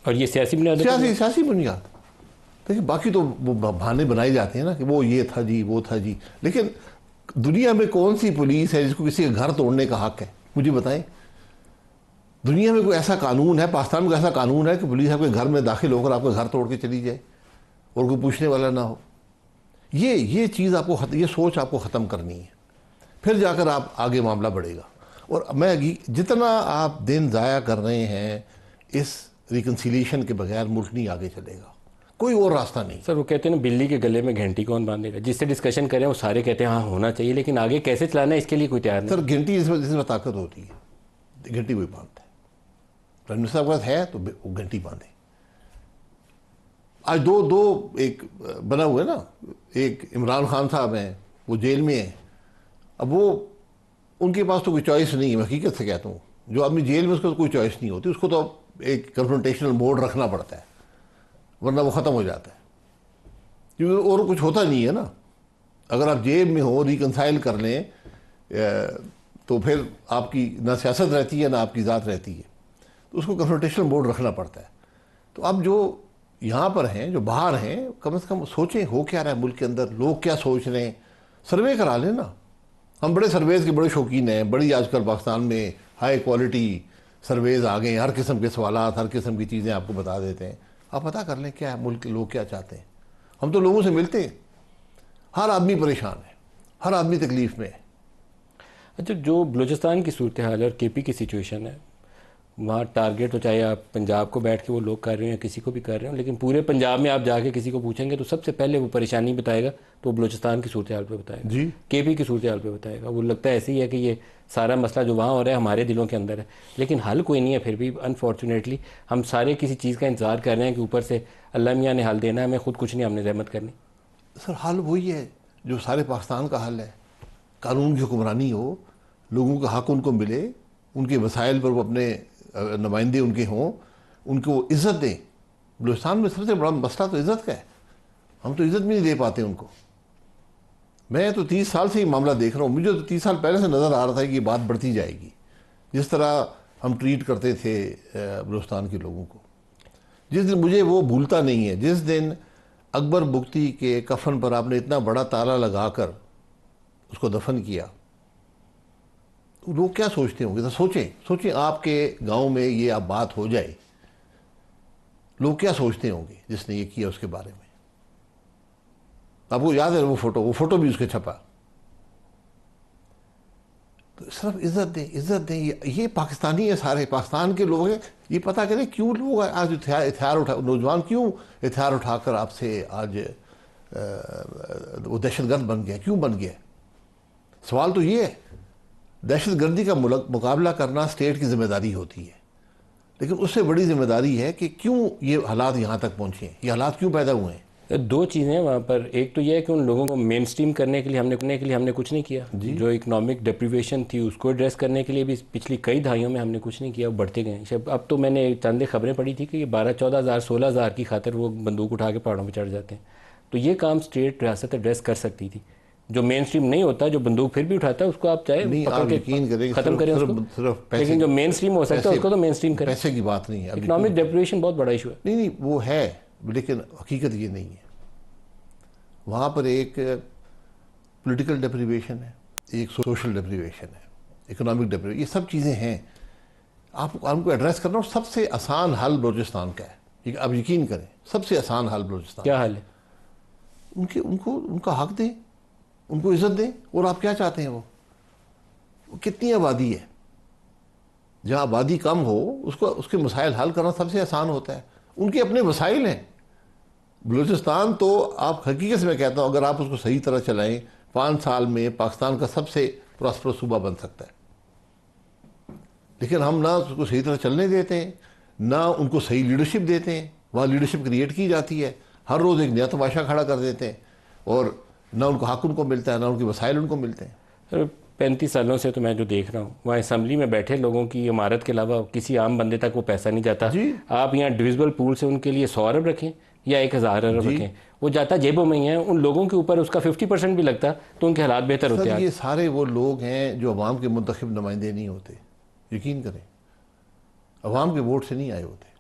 Speaker 1: और ये सियासी बुनियाद,
Speaker 4: सियासी बुनियाद। देखिए, बाकी तो वो बहाने बनाए जाते हैं ना कि वो ये था जी, वो था जी, लेकिन दुनिया में कौन सी पुलिस है जिसको किसी का घर तोड़ने का हक है? मुझे बताएं। दुनिया में कोई ऐसा कानून है, पाकिस्तान में कोई ऐसा कानून है कि पुलिस आपके घर में दाखिल होकर आपका घर तोड़ के चली जाए और कोई पूछने वाला ना हो? ये चीज़ आपको, ये सोच आपको ख़त्म करनी है, फिर जाकर आप आगे मामला बढ़ेगा। और मैं जितना आप दिन ज़ाया कर रहे हैं इस रिकन्सिलिएशन के बगैर, मुल्क नहीं आगे चलेगा, कोई और रास्ता नहीं।
Speaker 1: सर, वो कहते हैं ना, बिल्ली के गले में घंटी कौन बांधेगा? जिससे डिस्कशन करें वो सारे कहते हैं हाँ होना चाहिए, लेकिन आगे कैसे चलाना है इसके लिए कोई तैयार नहीं।
Speaker 4: सर, घंटी जिसमें ताकत होती है, घंटी वही बांधता है। प्राइम मिनिस्टर के पास है तो वो घंटी बांधे। आज दो एक बना हुआ है ना, एक इमरान खान साहब हैं, वो जेल में हैं। अब वो, उनके पास तो कोई चॉइस नहीं है, मैं हकीकत से कहता हूँ। जो आदमी जेल में, उसको तो कोई चॉइस नहीं होती, उसको तो एक कन्फ्रंटेशनल मोड रखना पड़ता है, वरना वो ख़त्म हो जाता है, क्योंकि और कुछ होता नहीं है ना। अगर आप जेल में हो, रिकनसाइल कर लें, तो फिर आपकी ना सियासत रहती है ना आपकी ज़ात रहती है, तो उसको कन्फ्रंटेशनल मोड रखना पड़ता है। तो अब जो यहाँ पर हैं, जो बाहर हैं, कम से कम सोचें हो क्या रहा है मुल्क के अंदर, लोग क्या सोच रहे हैं, सर्वे करा लें ना। हम बड़े सर्वेज के बड़े शौकीन हैं, बड़ी आजकल पाकिस्तान में हाई क्वालिटी सर्वेज आ गए हैं, हर किस्म के सवालात, हर किस्म की चीज़ें आपको बता देते हैं। आप पता कर लें क्या है मुल्क के लोग क्या चाहते हैं। हम तो लोगों से मिलते हैं, हर आदमी परेशान है, हर आदमी तकलीफ़ में है।
Speaker 1: अच्छा, जो बलूचिस्तान की सूरत हाल है और केपी की सिचुएशन है, वहाँ टारगेट तो चाहे आप पंजाब को बैठ के वो लोग कर रहे हो या किसी को भी कर रहे हो, लेकिन पूरे पंजाब में आप जाके किसी को पूछेंगे तो सबसे पहले वो परेशानी बताएगा तो वो बलूचिस्तान की सूरत हाल पे बताएगा
Speaker 4: जी,
Speaker 1: केपी की सूरत हाल पे बताएगा। वो लगता है ऐसे ही है कि ये सारा मसला जो वहाँ हो रहा है हमारे दिलों के अंदर है, लेकिन हल कोई नहीं है। फिर भी अनफॉर्चुनेटली हम सारे किसी चीज़ का इंतज़ार कर रहे हैं कि ऊपर से अल्लाह मियाँ ने हल देना है, हमें खुद कुछ नहीं, हमने रहमत करनी।
Speaker 4: सर हल वही है जो सारे पाकिस्तान का हल है, कानून की हुक्मरानी हो, लोगों का हक उनको मिले, उनके वसाइल पर वो अपने नुमाइंदे उनके हों, उनको इज़्ज़त दें। बलूचिस्तान में सबसे बड़ा मसला तो इज़्ज़त का है, हम तो इज़्ज़त भी नहीं दे पाते उनको। मैं तो 30 साल से ये मामला देख रहा हूँ, मुझे तो 30 साल पहले से नज़र आ रहा था कि ये बात बढ़ती जाएगी, जिस तरह हम ट्रीट करते थे बलूचिस्तान के लोगों को। जिस दिन, मुझे वो भूलता नहीं है, जिस दिन अकबर बुख्ती के कफन पर आपने इतना बड़ा ताला लगाकर उसको दफन किया, तो लोग क्या सोचते होंगे। तो सोचें आपके गांव में ये अब बात हो जाए, लोग क्या सोचते होंगे जिसने ये किया उसके बारे में। आपको याद है वो फोटो भी उसके छपा। तो सिर्फ इज्जत दें, ये पाकिस्तानी है, सारे पाकिस्तान के लोग हैं। ये पता करें क्यों लोग आज हथियार उठा, नौजवान क्यों हथियार उठाकर आपसे आज वो दहशतगर्द बन गया, क्यों बन गया। सवाल तो ये है, दहशतगर्दी का मुकाबला करना स्टेट की जिम्मेदारी होती है, लेकिन उससे बड़ी जिम्मेदारी है कि क्यों ये हालात यहाँ तक पहुँचे हैं, ये हालात क्यों पैदा हुए हैं।
Speaker 1: दो चीज़ें हैं वहाँ पर। एक तो यह है कि उन लोगों को मेन स्ट्रीम करने के लिए हमने कुछ नहीं किया। जो इकोनॉमिक डिप्रीवेशन थी उसको एड्रेस करने के लिए भी पिछली कई दहाइयों में हमने कुछ नहीं किया, वो बढ़ते गए। अब तो मैंने चंद खबरें पढ़ी थी कि ये 12-14 हज़ार 16 हज़ार की खातर वो बंदूक उठा के पहाड़ों पर चढ़ जाते हैं। तो ये काम स्टेट रियासत एड्रेस कर सकती थी। जो मेन स्ट्रीम नहीं होता, जो बंदूक फिर भी उठाता है, उसको आप चाहे खत्म करें उसको, लेकिन जो मेन स्ट्रीम हो सकता है उसको तो मेन स्ट्रीम करें।
Speaker 4: पैसे की बात नहीं है,
Speaker 1: इकोनॉमिक डिप्रीवेशन बहुत बड़ा इशू है।
Speaker 4: नहीं वो है, लेकिन हकीकत ये नहीं है। वहाँ पर एक पॉलिटिकल डिप्रीवेशन है, एक सोशल डिप्रीवेशन है, इकोनॉमिक डिप्रीवेशन, ये सब चीज़ें हैं। आपको एड्रेस करना, और सबसे आसान हल बलूचिस्तान का है। आप यकीन करें, सबसे आसान हल बलूचिस्तान।
Speaker 1: क्या हल है?
Speaker 4: उनका हक दें, उनको इज्जत दें। और आप क्या चाहते हैं, वो कितनी आबादी है, जहाँ आबादी कम हो उसके मसाइल हल करना सबसे आसान होता है। उनके अपने मसाइल हैं। बलूचिस्तान तो आप हकीकत से मैं कहता हूँ, अगर आप उसको सही तरह चलाएं, 5 साल में पाकिस्तान का सबसे प्रॉस्परस सूबा बन सकता है। लेकिन हम ना उसको सही तरह चलने देते हैं, ना उनको सही लीडरशिप देते हैं। वहाँ लीडरशिप क्रिएट की जाती है, हर रोज़ एक नया तमाशा खड़ा कर देते हैं, और ना उनको हक उनको मिलता है, ना उनके वसाइल उनको मिलते हैं।
Speaker 1: 35 सालों से तो मैं जो देख रहा हूँ, वहाँ असम्बली में बैठे लोगों की इमारत के अलावा किसी आम बंदे तक वो पैसा नहीं जाता। आप यहाँ डिविजिबल पूल से उनके लिए 100 अरब रखें या 1000 अरब रखें, वो जाता जेबों में ही है। उन लोगों के ऊपर उसका 50% भी लगता तो उनके हालात बेहतर होते हैं।
Speaker 4: ये सारे वो लोग हैं जो अवाम के मुंतखब नुमाइंदे नहीं होते, यकीन करें, अवाम के वोट से नहीं आए होते।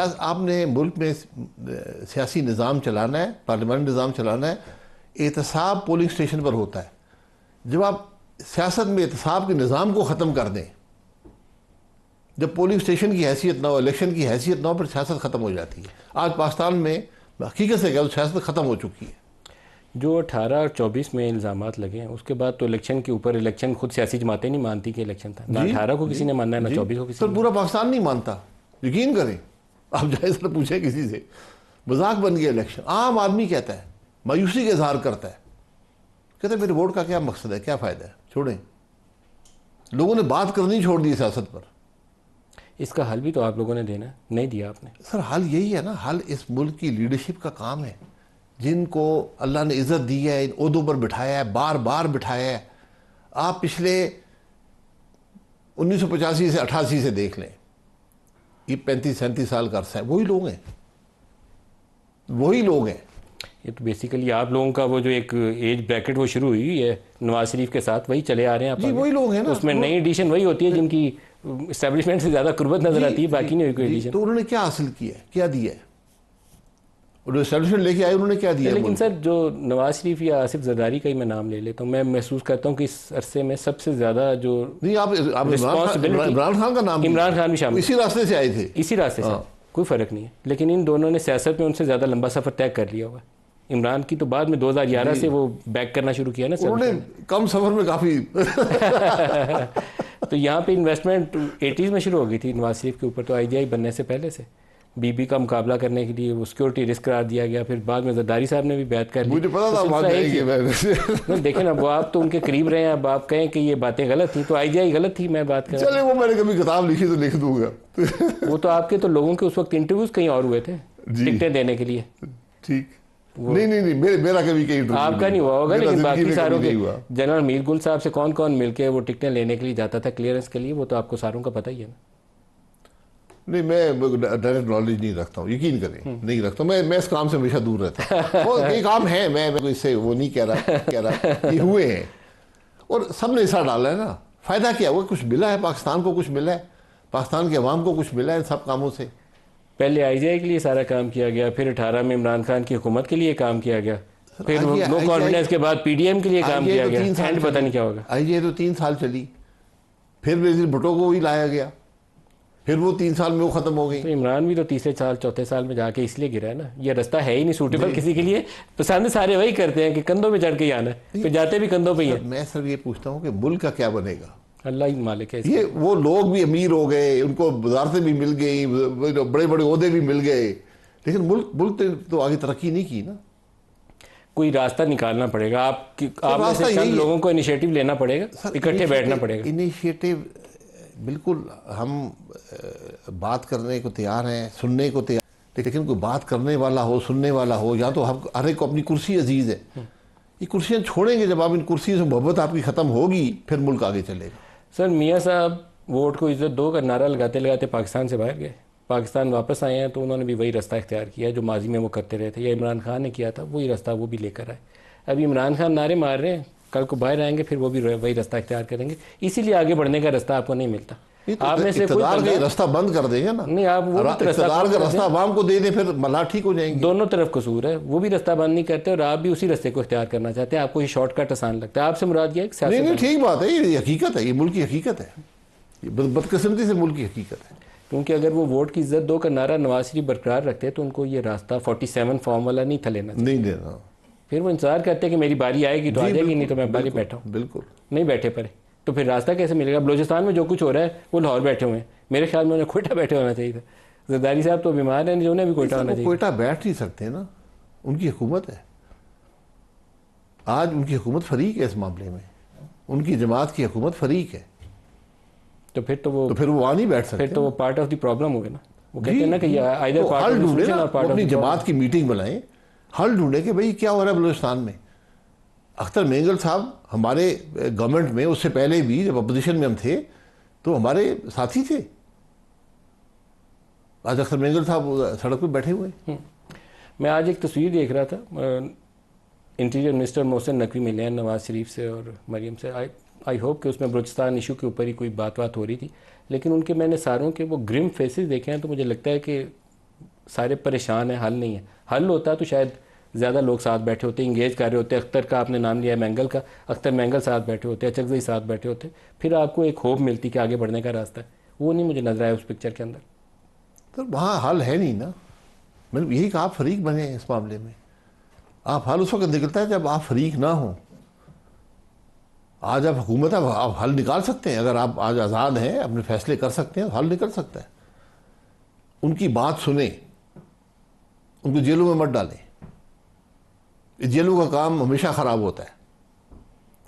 Speaker 4: आपने मुल्क में सियासी निज़ाम चलाना है, पार्लियामानी निज़ाम चलाना है, एहतसाब पोलिंग स्टेशन पर होता है। जब आप सियासत में एहतसाब के निज़ाम को ख़त्म कर दें, जब पोलिंग स्टेशन की हैसियत ना हो, इलेक्शन की हैसियत ना हो, फिर सियासत ख़त्म हो जाती है। आज पाकिस्तान में हकीकत से क्या सियासत ख़त्म हो चुकी है।
Speaker 1: जो 18 और 24 में इल्ज़ामात लगे हैं, उसके बाद तो इलेक्शन के ऊपर, इलेक्शन खुद सियासी जमातें नहीं मानती कि इलेक्शन था। ना 18 को किसी ने मानना है, ना 24 को किसी ने।
Speaker 4: पूरा पाकिस्तान नहीं मानता, यकीन करें। आप जाए सर पूछे किसी से, मजाक बन गया इलेक्शन। आम आदमी कहता है, मायूसी का इजहार करता है, कहते मेरे वोट का क्या मकसद है, क्या फ़ायदा है, छोड़ें। लोगों ने बात करनी छोड़ दी सियासत पर।
Speaker 1: इसका हल भी तो आप लोगों ने देना है, नहीं दिया आपने।
Speaker 4: सर हल यही है ना, हल इस मुल्क की लीडरशिप का काम है, जिनको अल्लाह ने इज़्ज़त दी है, इन ओहदों पर बिठाया है, बार बार बिठाया है। आप पिछले 1985 से 88 से देख लें, ये 35-37 साल का अरसा है, वही लोग हैं।
Speaker 1: ये तो बेसिकली आप लोगों का वो जो एक एज ब्रैकेट वो शुरू हुई है नवाज शरीफ के साथ, वही चले आ रहे हैं आप।
Speaker 4: जी वही लोग हैं ना।
Speaker 1: उसमें नई एडिशन वही होती है जिनकी इस्टेब्लिशमेंट से ज़्यादा कुर्बत नज़र आती है, बाकी नहीं हुई कोई एडिशन।
Speaker 4: तो उन्होंने क्या हासिल किया है, क्या दिया है? उन्होंने एस्टेब्लिशमेंट लेके आए, उन्होंने क्या दिया?
Speaker 1: लेकिन सर जो नवाज शरीफ या आसिफ जरदारी का ही मैं नाम ले लेता हूँ, मैं महसूस करता हूँ कि इस अरसे में सबसे ज़्यादा जो
Speaker 4: नहीं, आप इमरान खान का नाम,
Speaker 1: इमरान खान भी शामिल,
Speaker 4: इसी रास्ते से आए थे,
Speaker 1: इसी रास्ते से, कोई फ़र्क नहीं है। लेकिन इन दोनों ने सियासत में उनसे ज़्यादा लंबा सफ़र तय कर लिया हुआ। इमरान की तो बाद में 2011 से वो बैक करना शुरू किया ना सर,
Speaker 4: उन्होंने कम सफर में काफ़ी
Speaker 1: तो यहाँ पे इन्वेस्टमेंट 80s में शुरू हो गई थी नवाज शरीफ के ऊपर, तो IGI बनने से पहले से बीबी का मुकाबला करने के लिए वो सिक्योरिटी रिस्क करार दिया गया। फिर बाद में जरदारी साहब ने भी बैत कर ली,
Speaker 4: मुझे पता था बात
Speaker 1: नहीं, देखें ना, वो आप तो उनके करीब रहे हैं, अब आप कहें कि ये बातें गलत थी तो IGI गलत थी, मैं बात कर,
Speaker 4: चले वो मैंने कभी किताब लिखी तो लिख दूंगा
Speaker 1: वो तो आपके तो लोगों के उस वक्त इंटरव्यूज कहीं और हुए थे टिकटें देने के लिए।
Speaker 4: ठीक, नहीं मेरा कभी कहीं
Speaker 1: आपका नहीं हुआ होगा, लेकिन बाकी सारों के, जनरल मीर गुल साहब से कौन कौन मिलके वो टिकटें लेने के लिए जाता था क्लियरेंस के लिए, वो तो आपको सारों का पता ही है ना।
Speaker 4: नहीं, मैं डायरेक्ट नॉलेज नहीं रखता हूँ, यकीन करें नहीं रखता हूँ। मैं इस काम से हमेशा दूर रहता हूँ। वो कई काम है, मैं इससे वो नहीं कह रहा कि हुए हैं, और सब ने हिस्सा डाला है ना। फ़ायदा क्या हुआ? कुछ मिला है पाकिस्तान को, कुछ मिला है पाकिस्तान के अवाम को, कुछ मिला है इन सब कामों से।
Speaker 1: पहले IGI के लिए सारा काम किया गया, फिर 18 में इमरान खान की हुकूमत के लिए काम किया गया, फिर नो कॉन्फिडेंस के बाद PDM के लिए काम किया गया, एंड पता नहीं क्या होगा।
Speaker 4: IGI तो 3 साल चली, फिर बेनज़ीर भुट्टो को ही लाया गया, फिर वो 3 साल में वो ख़त्म हो गई।
Speaker 1: तो इमरान भी तो तीसरे साल चौथे साल में जाके इसलिए गिरा है ना, ये रास्ता है ही नहीं सूटेबल किसी के लिए, पसंद सारे वही करते हैं कि कंधों में चढ़ के ही आना है, फिर जाते भी कंधों पे ही है।
Speaker 4: मैं सिर्फ ये पूछता हूँ कि मुल्क का क्या बनेगा?
Speaker 1: अल्लाह ही मालिक है।
Speaker 4: ये वो लोग भी अमीर हो गए, उनको वजारतें भी मिल गई, बड़े बड़े ओहदे भी मिल गए, लेकिन मुल्क तो आगे तरक्की नहीं की ना।
Speaker 1: कोई रास्ता निकालना पड़ेगा, आप में से चंद लोगों को इनिशिएटिव लेना पड़ेगा, इकट्ठे बैठना पड़ेगा।
Speaker 4: इनिशिएटिव बिल्कुल, हम बात करने को तैयार हैं, सुनने को तैयार, लेकिन कोई बात करने वाला हो, सुनने वाला हो। या तो हम हर एक को अपनी कुर्सी अजीज़ है, ये कुर्सियाँ छोड़ेंगे, जब आप इन कुर्सियों से मोहब्बत आपकी ख़त्म होगी फिर मुल्क आगे चलेगा।
Speaker 1: सर मियाँ साहब वोट को इज्जत दो का नारा लगाते लगाते पाकिस्तान से बाहर गए, पाकिस्तान वापस आए हैं तो उन्होंने भी वही रास्ता इख्तियार किया है जो माजी में वो करते रहे थे, या इमरान खान ने किया था, वही रास्ता वो भी लेकर आए। अभी इमरान खान नारे मार रहे हैं, कल को बाहर आएंगे फिर वो भी वही रास्ता इख्तियार करेंगे, इसीलिए आगे बढ़ने का रास्ता आपको नहीं मिलता।
Speaker 4: आप में से कोई रास्ता बंद कर देंगे ना,
Speaker 1: नहीं आप वो
Speaker 4: इक़्तिदार का रास्ता आवाम को दे दें, फिर मला ठीक हो जाएंगे।
Speaker 1: दोनों तरफ कसूर है, वो भी रास्ता बंद नहीं करते और आप भी उसी रास्ते को इख्तियार करना चाहते हैं, आपको ये शॉर्टकट आसान लगता है। आपसे मुराद ये
Speaker 4: नहीं, ठीक बात है, ये हकीकत है, ये मुल्क की हकीकत है, बदकिस्मती से मुल्क की हकीकत है।
Speaker 1: क्योंकि अगर वो वोट की इज्जत दो का नारा नवाज शरीफ बरकरार रखते हैं तो उनको ये रास्ता 47 फॉर्म वाला नहीं था लेना,
Speaker 4: नहीं देना।
Speaker 1: फिर वो इंतजार करते हैं कि मेरी बारी आएगी तो आ जाएगी, नहीं तो मैं बाहर बैठा हूँ।
Speaker 4: बिल्कुल
Speaker 1: नहीं बैठे पड़े तो फिर रास्ता कैसे मिलेगा? बलूचिस्तान में जो कुछ हो रहा है वो लाहौर बैठे हुए हैं, मेरे ख्याल में उन्हें कोयटा बैठे होना चाहिए था। जरदारी साहब तो बीमार हैं, उन्हें भी कोयटा होना चाहिए।
Speaker 4: कोयटा बैठ नहीं सकते ना, उनकी हुकूमत है, आज उनकी हुकूमत फरीक है इस मामले में, उनकी जमात की हुकूमत फरीक है,
Speaker 1: तो फिर वो
Speaker 4: आ नहीं बैठ सकते।
Speaker 1: फिर तो वो पार्ट ऑफ द प्रॉब्लम हो गया ना। वो कहते हैं ना कि आइदर पार्ट
Speaker 4: हल ढूंढे ना, अपनी जमात की मीटिंग बुलाएं, हल ढूंढे कि भाई क्या हो रहा है बलूचिस्तान में। अख्तर मेंगल साहब हमारे गवर्नमेंट में, उससे पहले भी जब अपोजिशन में हम थे तो हमारे साथी थे, आज अख्तर मेंगल साहब सड़क पर बैठे हुए।
Speaker 1: मैं आज एक तस्वीर देख रहा था, इंटीरियर मिनिस्टर मोहसिन नकवी मिले हैं नवाज शरीफ से और मरीम से। आई होप कि उसमें बलूचिस्तान इशू के ऊपर ही कोई बात हो रही थी, लेकिन उनके मैंने सारों के वो ग्रिम फेसेस देखे हैं तो मुझे लगता है कि सारे परेशान हैं, हल नहीं है। हल होता तो शायद ज़्यादा लोग साथ बैठे होते, इंगेज कर रहे होते। अख्तर का आपने नाम लिया, मेंगल का, अख्तर मेंगल साथ बैठे होते, अचकज़ई साथ बैठे होते, फिर आपको एक होप मिलती कि आगे बढ़ने का रास्ता है। वो नहीं मुझे नजर आया उस पिक्चर के अंदर।
Speaker 4: तो वहाँ हल है नहीं ना, मैंने यही कहा, आप फरीक बने हैं इस मामले में। आप हल उस वक्त निकलता है जब आप फरीक ना हो। आज आप हुकूमत है, आप हल निकाल सकते हैं, अगर आप आज आज़ाद हैं, अपने फैसले कर सकते हैं, हल निकल सकता है। उनकी बात सुने, उनको जेलों में मत डालें, जेलों का काम हमेशा ख़राब होता है,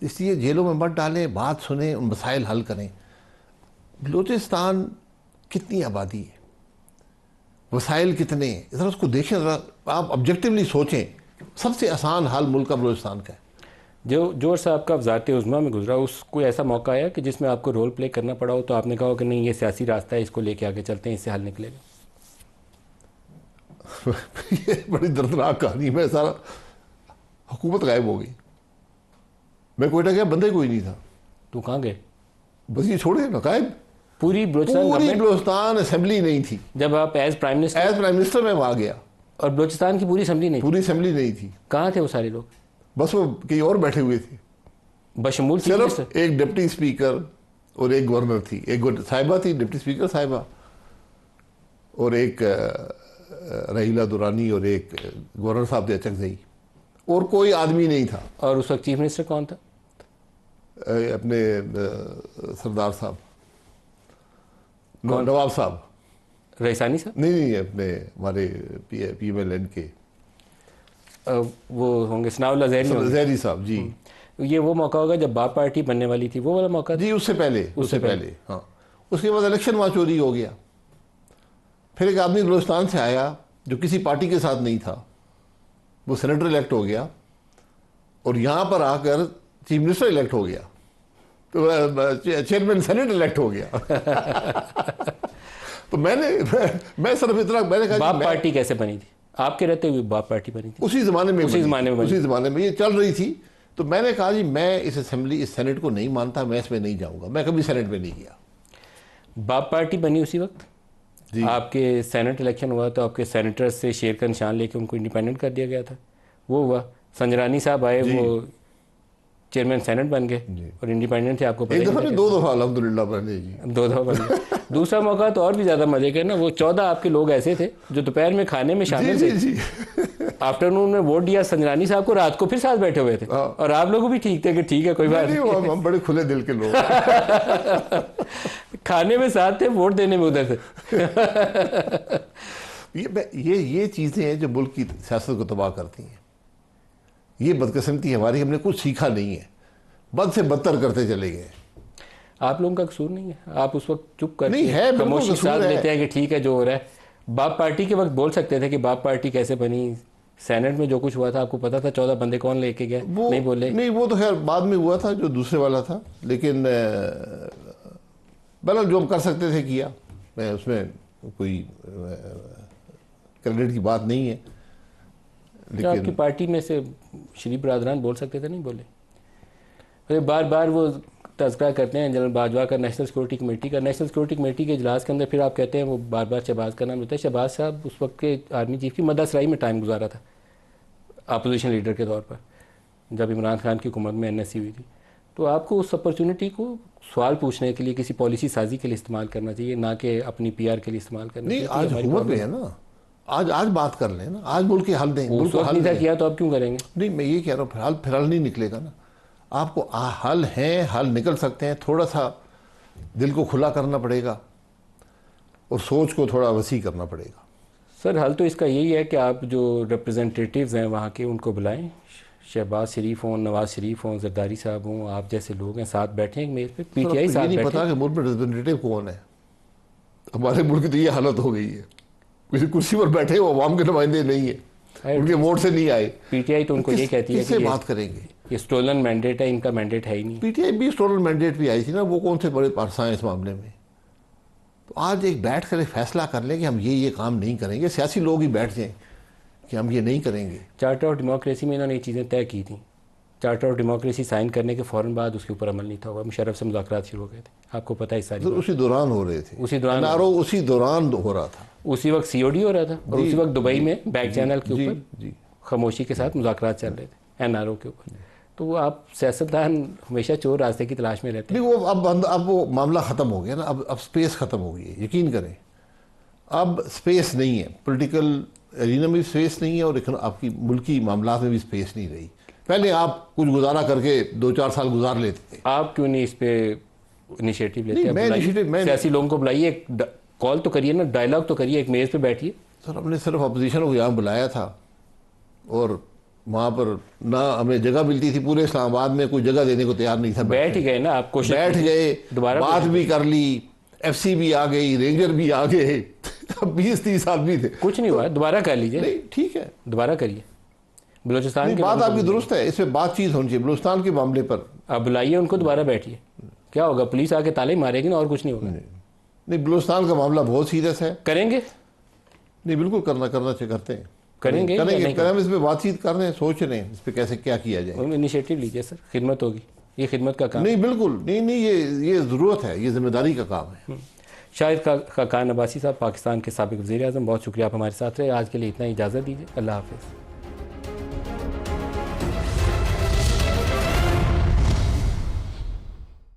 Speaker 4: इसलिए जेलों में मत डालें, बात सुने, उन मसाइल हल करें। बलूचिस्तान कितनी आबादी है, वसाइल कितने, ज़रा उसको देखें, ज़रा आप ऑब्जेक्टिवली सोचें। सबसे आसान हाल मुल्क का बलूचिस्तान का है।
Speaker 1: जो जोर साहब का वज़ारत उज़्मा में गुजरा, उस कोई ऐसा मौका आया कि जिसमें आपको रोल प्ले करना पड़ा हो तो आपने कहा कि नहीं ये सियासी रास्ता है, इसको लेके आगे चलते हैं, इससे हल निकलेगा?
Speaker 4: ये बड़ी दर्दनाक कहानी में, सारा हुकूमत गायब हो गई। मैं कोयटा गया, बंदे कोई नहीं था।
Speaker 1: तो कहाँ गए?
Speaker 4: बस ये छोड़े ना, गायब।
Speaker 1: पूरी
Speaker 4: बलूचिस्तान असेंबली नहीं थी
Speaker 1: जब आप एज प्राइम
Speaker 4: मिनिस्टर में वहाँ गया,
Speaker 1: और बलूचिस्तान की पूरी असेंबली नहीं
Speaker 4: पूरी असेंबली नहीं थी।
Speaker 1: कहाँ थे वो सारे लोग?
Speaker 4: बस वो कहीं और बैठे हुए थे,
Speaker 1: बशमूल
Speaker 4: सिर्फ एक डिप्टी स्पीकर और एक गवर्नर थी, एक साहिबा थी डिप्टी स्पीकर साहिबा, और एक रहीला दुरानी, और एक गवर्नर साहब थे अचकजई, और कोई आदमी नहीं था।
Speaker 1: और उस वक्त चीफ मिनिस्टर कौन था?
Speaker 4: अपने सरदार साहब, नवाब साहब,
Speaker 1: रईसानी साहब?
Speaker 4: नहीं, अपने हमारे PMLN के
Speaker 1: वो होंगे सनाउल्लाह
Speaker 4: ज़हरी साहब जी।
Speaker 1: ये वो मौका होगा जब बाप पार्टी बनने वाली थी, वो वाला मौका
Speaker 4: जी? उससे पहले हाँ। उसके बाद इलेक्शन वहाँ चोरी हो गया। फिर एक आदमी बलूचिस्तान से आया जो किसी पार्टी के साथ नहीं था, वो सेनेटर इलेक्ट हो गया, और यहाँ पर आकर चीफ मिनिस्टर इलेक्ट हो गया, तो चेयरमैन सेनेट इलेक्ट हो गया। तो मैं सिर्फ इतना मैंने कहा
Speaker 1: बाप पार्टी कैसे बनी थी? आपके रहते हुए बाप पार्टी बनी थी?
Speaker 4: उसी ज़माने में ये चल रही थी। तो मैंने कहा जी मैं इस सेनेट को नहीं मानता, मैं इसमें नहीं जाऊंगा, मैं कभी सेनेट में नहीं गया।
Speaker 1: बाप पार्टी बनी उसी वक्त आपके सेनेट इलेक्शन हुआ तो आपके सेनेटर्स से शेर का निशान लेके उनको इंडिपेंडेंट कर दिया गया था। वो हुआ, संजरानी साहब आए, वो चेयरमैन सेनेट बन गए और इंडिपेंडेंट थे। आपको
Speaker 4: एक दफा नहीं, 2 दफा अल्हम्दुलिल्लाह बने जी,
Speaker 1: 2 दफा बन गए। दूसरा मौका तो और भी ज्यादा मजे का ना, वो 14 आपके लोग ऐसे थे जो दोपहर में खाने में शामिल थे, आफ्टरनून में वोट दिया संजरानी साहब को, रात को फिर साथ बैठे हुए थे, और आप लोगों भी ठीक थे कि ठीक है कोई बात नहीं,
Speaker 4: हम बड़े खुले दिल के लोग।
Speaker 1: खाने में साथ थे, वोट देने में उधर थे।
Speaker 4: ये चीजें हैं जो मुल्क की सियासत को तबाह करती हैं। ये बदकिस्मती हमारी, हमने कुछ सीखा नहीं है, बद से बदतर करते चले गए।
Speaker 1: आप लोगों का कसूर नहीं है, आप उस वक्त चुप करके
Speaker 4: नहीं है,
Speaker 1: खामोशी साथ लेते हैं कि ठीक है जो हो रहा है। बाप पार्टी के वक्त बोल सकते थे कि बाप पार्टी कैसे बनी, सेनेट में जो कुछ हुआ था आपको पता था, 14 बंदे कौन लेके गए? नहीं बोले?
Speaker 4: नहीं, वो तो खैर बाद में हुआ था जो दूसरे वाला था, लेकिन बहरहाल जो हम कर सकते थे किया, मैं उसमें कोई क्रेडिट की बात नहीं है।
Speaker 1: लेकिन आपकी पार्टी में से शरीफ बरदरान बोल सकते थे, नहीं बोले? बार बार वो तज़किरा करते हैं जनरल बाजवा का, नेशनल सिक्योरिटी कमेटी का। नेशनल सिक्योरिटी कमेटी के इजलास के अंदर फिर आप कहते हैं वो बार बार शहबाज का नाम लेता है। शहबाज साहब उस वक्त के आर्मी चीफ की मददसराई में टाइम गुजारा था अपोजिशन लीडर के तौर पर, जब इमरान खान की हुकूमत में NSC हुई थी। तो आपको उस अपॉर्चुनिटी को सवाल पूछने के लिए किसी पॉलिसी साजी के लिए इस्तेमाल करना चाहिए, ना कि अपनी PR के लिए इस्तेमाल करना चाहिए।
Speaker 4: आज हुकूमत में है ना, आज बात कर लें ना, आज मुल्क के हल दें।
Speaker 1: उस वक्त नहीं था किया तो अब क्यों करेंगे?
Speaker 4: नहीं, मैं ये कह रहा हूँ फिलहाल नहीं निकलेगा ना। आपको हल है, हल निकल सकते हैं, थोड़ा सा दिल को खुला करना पड़ेगा और सोच को थोड़ा वसी करना पड़ेगा।
Speaker 1: सर हल तो इसका यही है कि आप जो रिप्रेजेंटेटिव्स हैं वहाँ के उनको बुलाएं, शहबाज शरीफ हों, नवाज शरीफ हों, जरदारी साहब हों, आप जैसे लोग हैं, साथ बैठें एक मेज पे। PTI साथ
Speaker 4: नहीं पता कि मुल्क में रिप्रेजेंटेटिव कौन है। हमारे मुल्क की तो ये हालत हो गई है, किसी कुर्सी पर बैठे हो, अवाम के नुमाइंदे नहीं है, उनके वोट से नहीं आए।
Speaker 1: PTI तो उनको ये कहती है
Speaker 4: कि बात करेंगे,
Speaker 1: ये स्टोलन मैंडेट है, इनका मैंडेट है ही नहीं।
Speaker 4: PTI भी स्टोलन मैंडेट भी आई थी ना, वो कौन से बड़े पारसा हैं इस मामले में। तो आज एक बैठ कर एक फैसला कर लें कि हम ये काम नहीं करेंगे, सियासी लोग ही बैठ जाएं कि हम ये नहीं करेंगे।
Speaker 1: चार्टर ऑफ डेमोक्रेसी में इन्होंने ये चीज़ें तय की थी। चार्टर ऑफ डेमोक्रेसी साइन करने के फ़ौरन बाद उसके ऊपर अमल नहीं था हुआ, मुशर्रफ से मुज़ाकरात शुरू हो गए थे, आपको पता है इस सारी
Speaker 4: तो उसी दौरान हो रहे थे,
Speaker 1: उसी दौरान
Speaker 4: हो रहा था,
Speaker 1: उसी वक्त COD हो रहा था, और उसी वक्त दुबई में बैक चैनल के ऊपर खामोशी के साथ मुज़ाकरात चल रहे थे NRO के ऊपर। तो वो आप सियासतदान हमेशा चोर रास्ते की तलाश में रहते हैं।
Speaker 4: नहीं, वो अब वो मामला ख़त्म हो गया ना, अब स्पेस ख़त्म हो गई है, यकीन करें। अब स्पेस नहीं है, पॉलिटिकल एरिना में भी स्पेस नहीं है, और आपकी मुल्की मामला में भी स्पेस नहीं रही। पहले आप कुछ गुजारा करके 2-4 साल गुजार लेते थे।
Speaker 1: आप क्यों नहीं इस पे इनिशिएटिव लेते?
Speaker 4: मैं
Speaker 1: सियासी लोगों को बुलाइए, एक कॉल तो करिए ना, डायलॉग तो करिए, एक मेज़ पे बैठिए।
Speaker 4: सर हमने सिर्फ अपोजिशन को यहाँ बुलाया था, और वहाँ पर ना हमें जगह मिलती थी, पूरे इस्लामाबाद में कोई जगह देने को तैयार नहीं था।
Speaker 1: बैठ ही गए ना, आप कोशिश
Speaker 4: बैठ गए,
Speaker 1: दोबारा
Speaker 4: बात भी कर ली, FC भी आ गई, रेंजर भी आ गए, 20-30 आदमी थे,
Speaker 1: कुछ नहीं हुआ। दोबारा कर लीजिए।
Speaker 4: नहीं ठीक है,
Speaker 1: दोबारा करिए। बलूचिस्तान की
Speaker 4: बात आपकी दुरुस्त है, इस पर बातचीत होनी चाहिए बलूचिस्तान के मामले पर।
Speaker 1: आप बुलाइए उनको, दोबारा बैठिए, क्या होगा? पुलिस आके ताले मारेगी ना, और कुछ नहीं होगा।
Speaker 4: नहीं, बलूचिस्तान का मामला बहुत सीरियस है।
Speaker 1: करेंगे?
Speaker 4: नहीं, बिल्कुल करते हैं,
Speaker 1: करेंगे
Speaker 4: इस पर बातचीत कर रहे हैं, सोच रहे हैं इस पर कैसे क्या किया जाए।
Speaker 1: इनिशिएटिव लीजिए सर, खिदमत होगी। ये खिदमत का काम
Speaker 4: नहीं, बिल्कुल नहीं, नहीं, ये ज़रूरत है, ये जिम्मेदारी का काम है।
Speaker 1: शाहिद खाकान अब्बासी साहब, पाकिस्तान के साबिक वज़ीर आज़म, बहुत शुक्रिया आप हमारे साथ रहे। आज के लिए इतना ही, इजाज़त दीजिए। अल्लाह हाफ़िज़।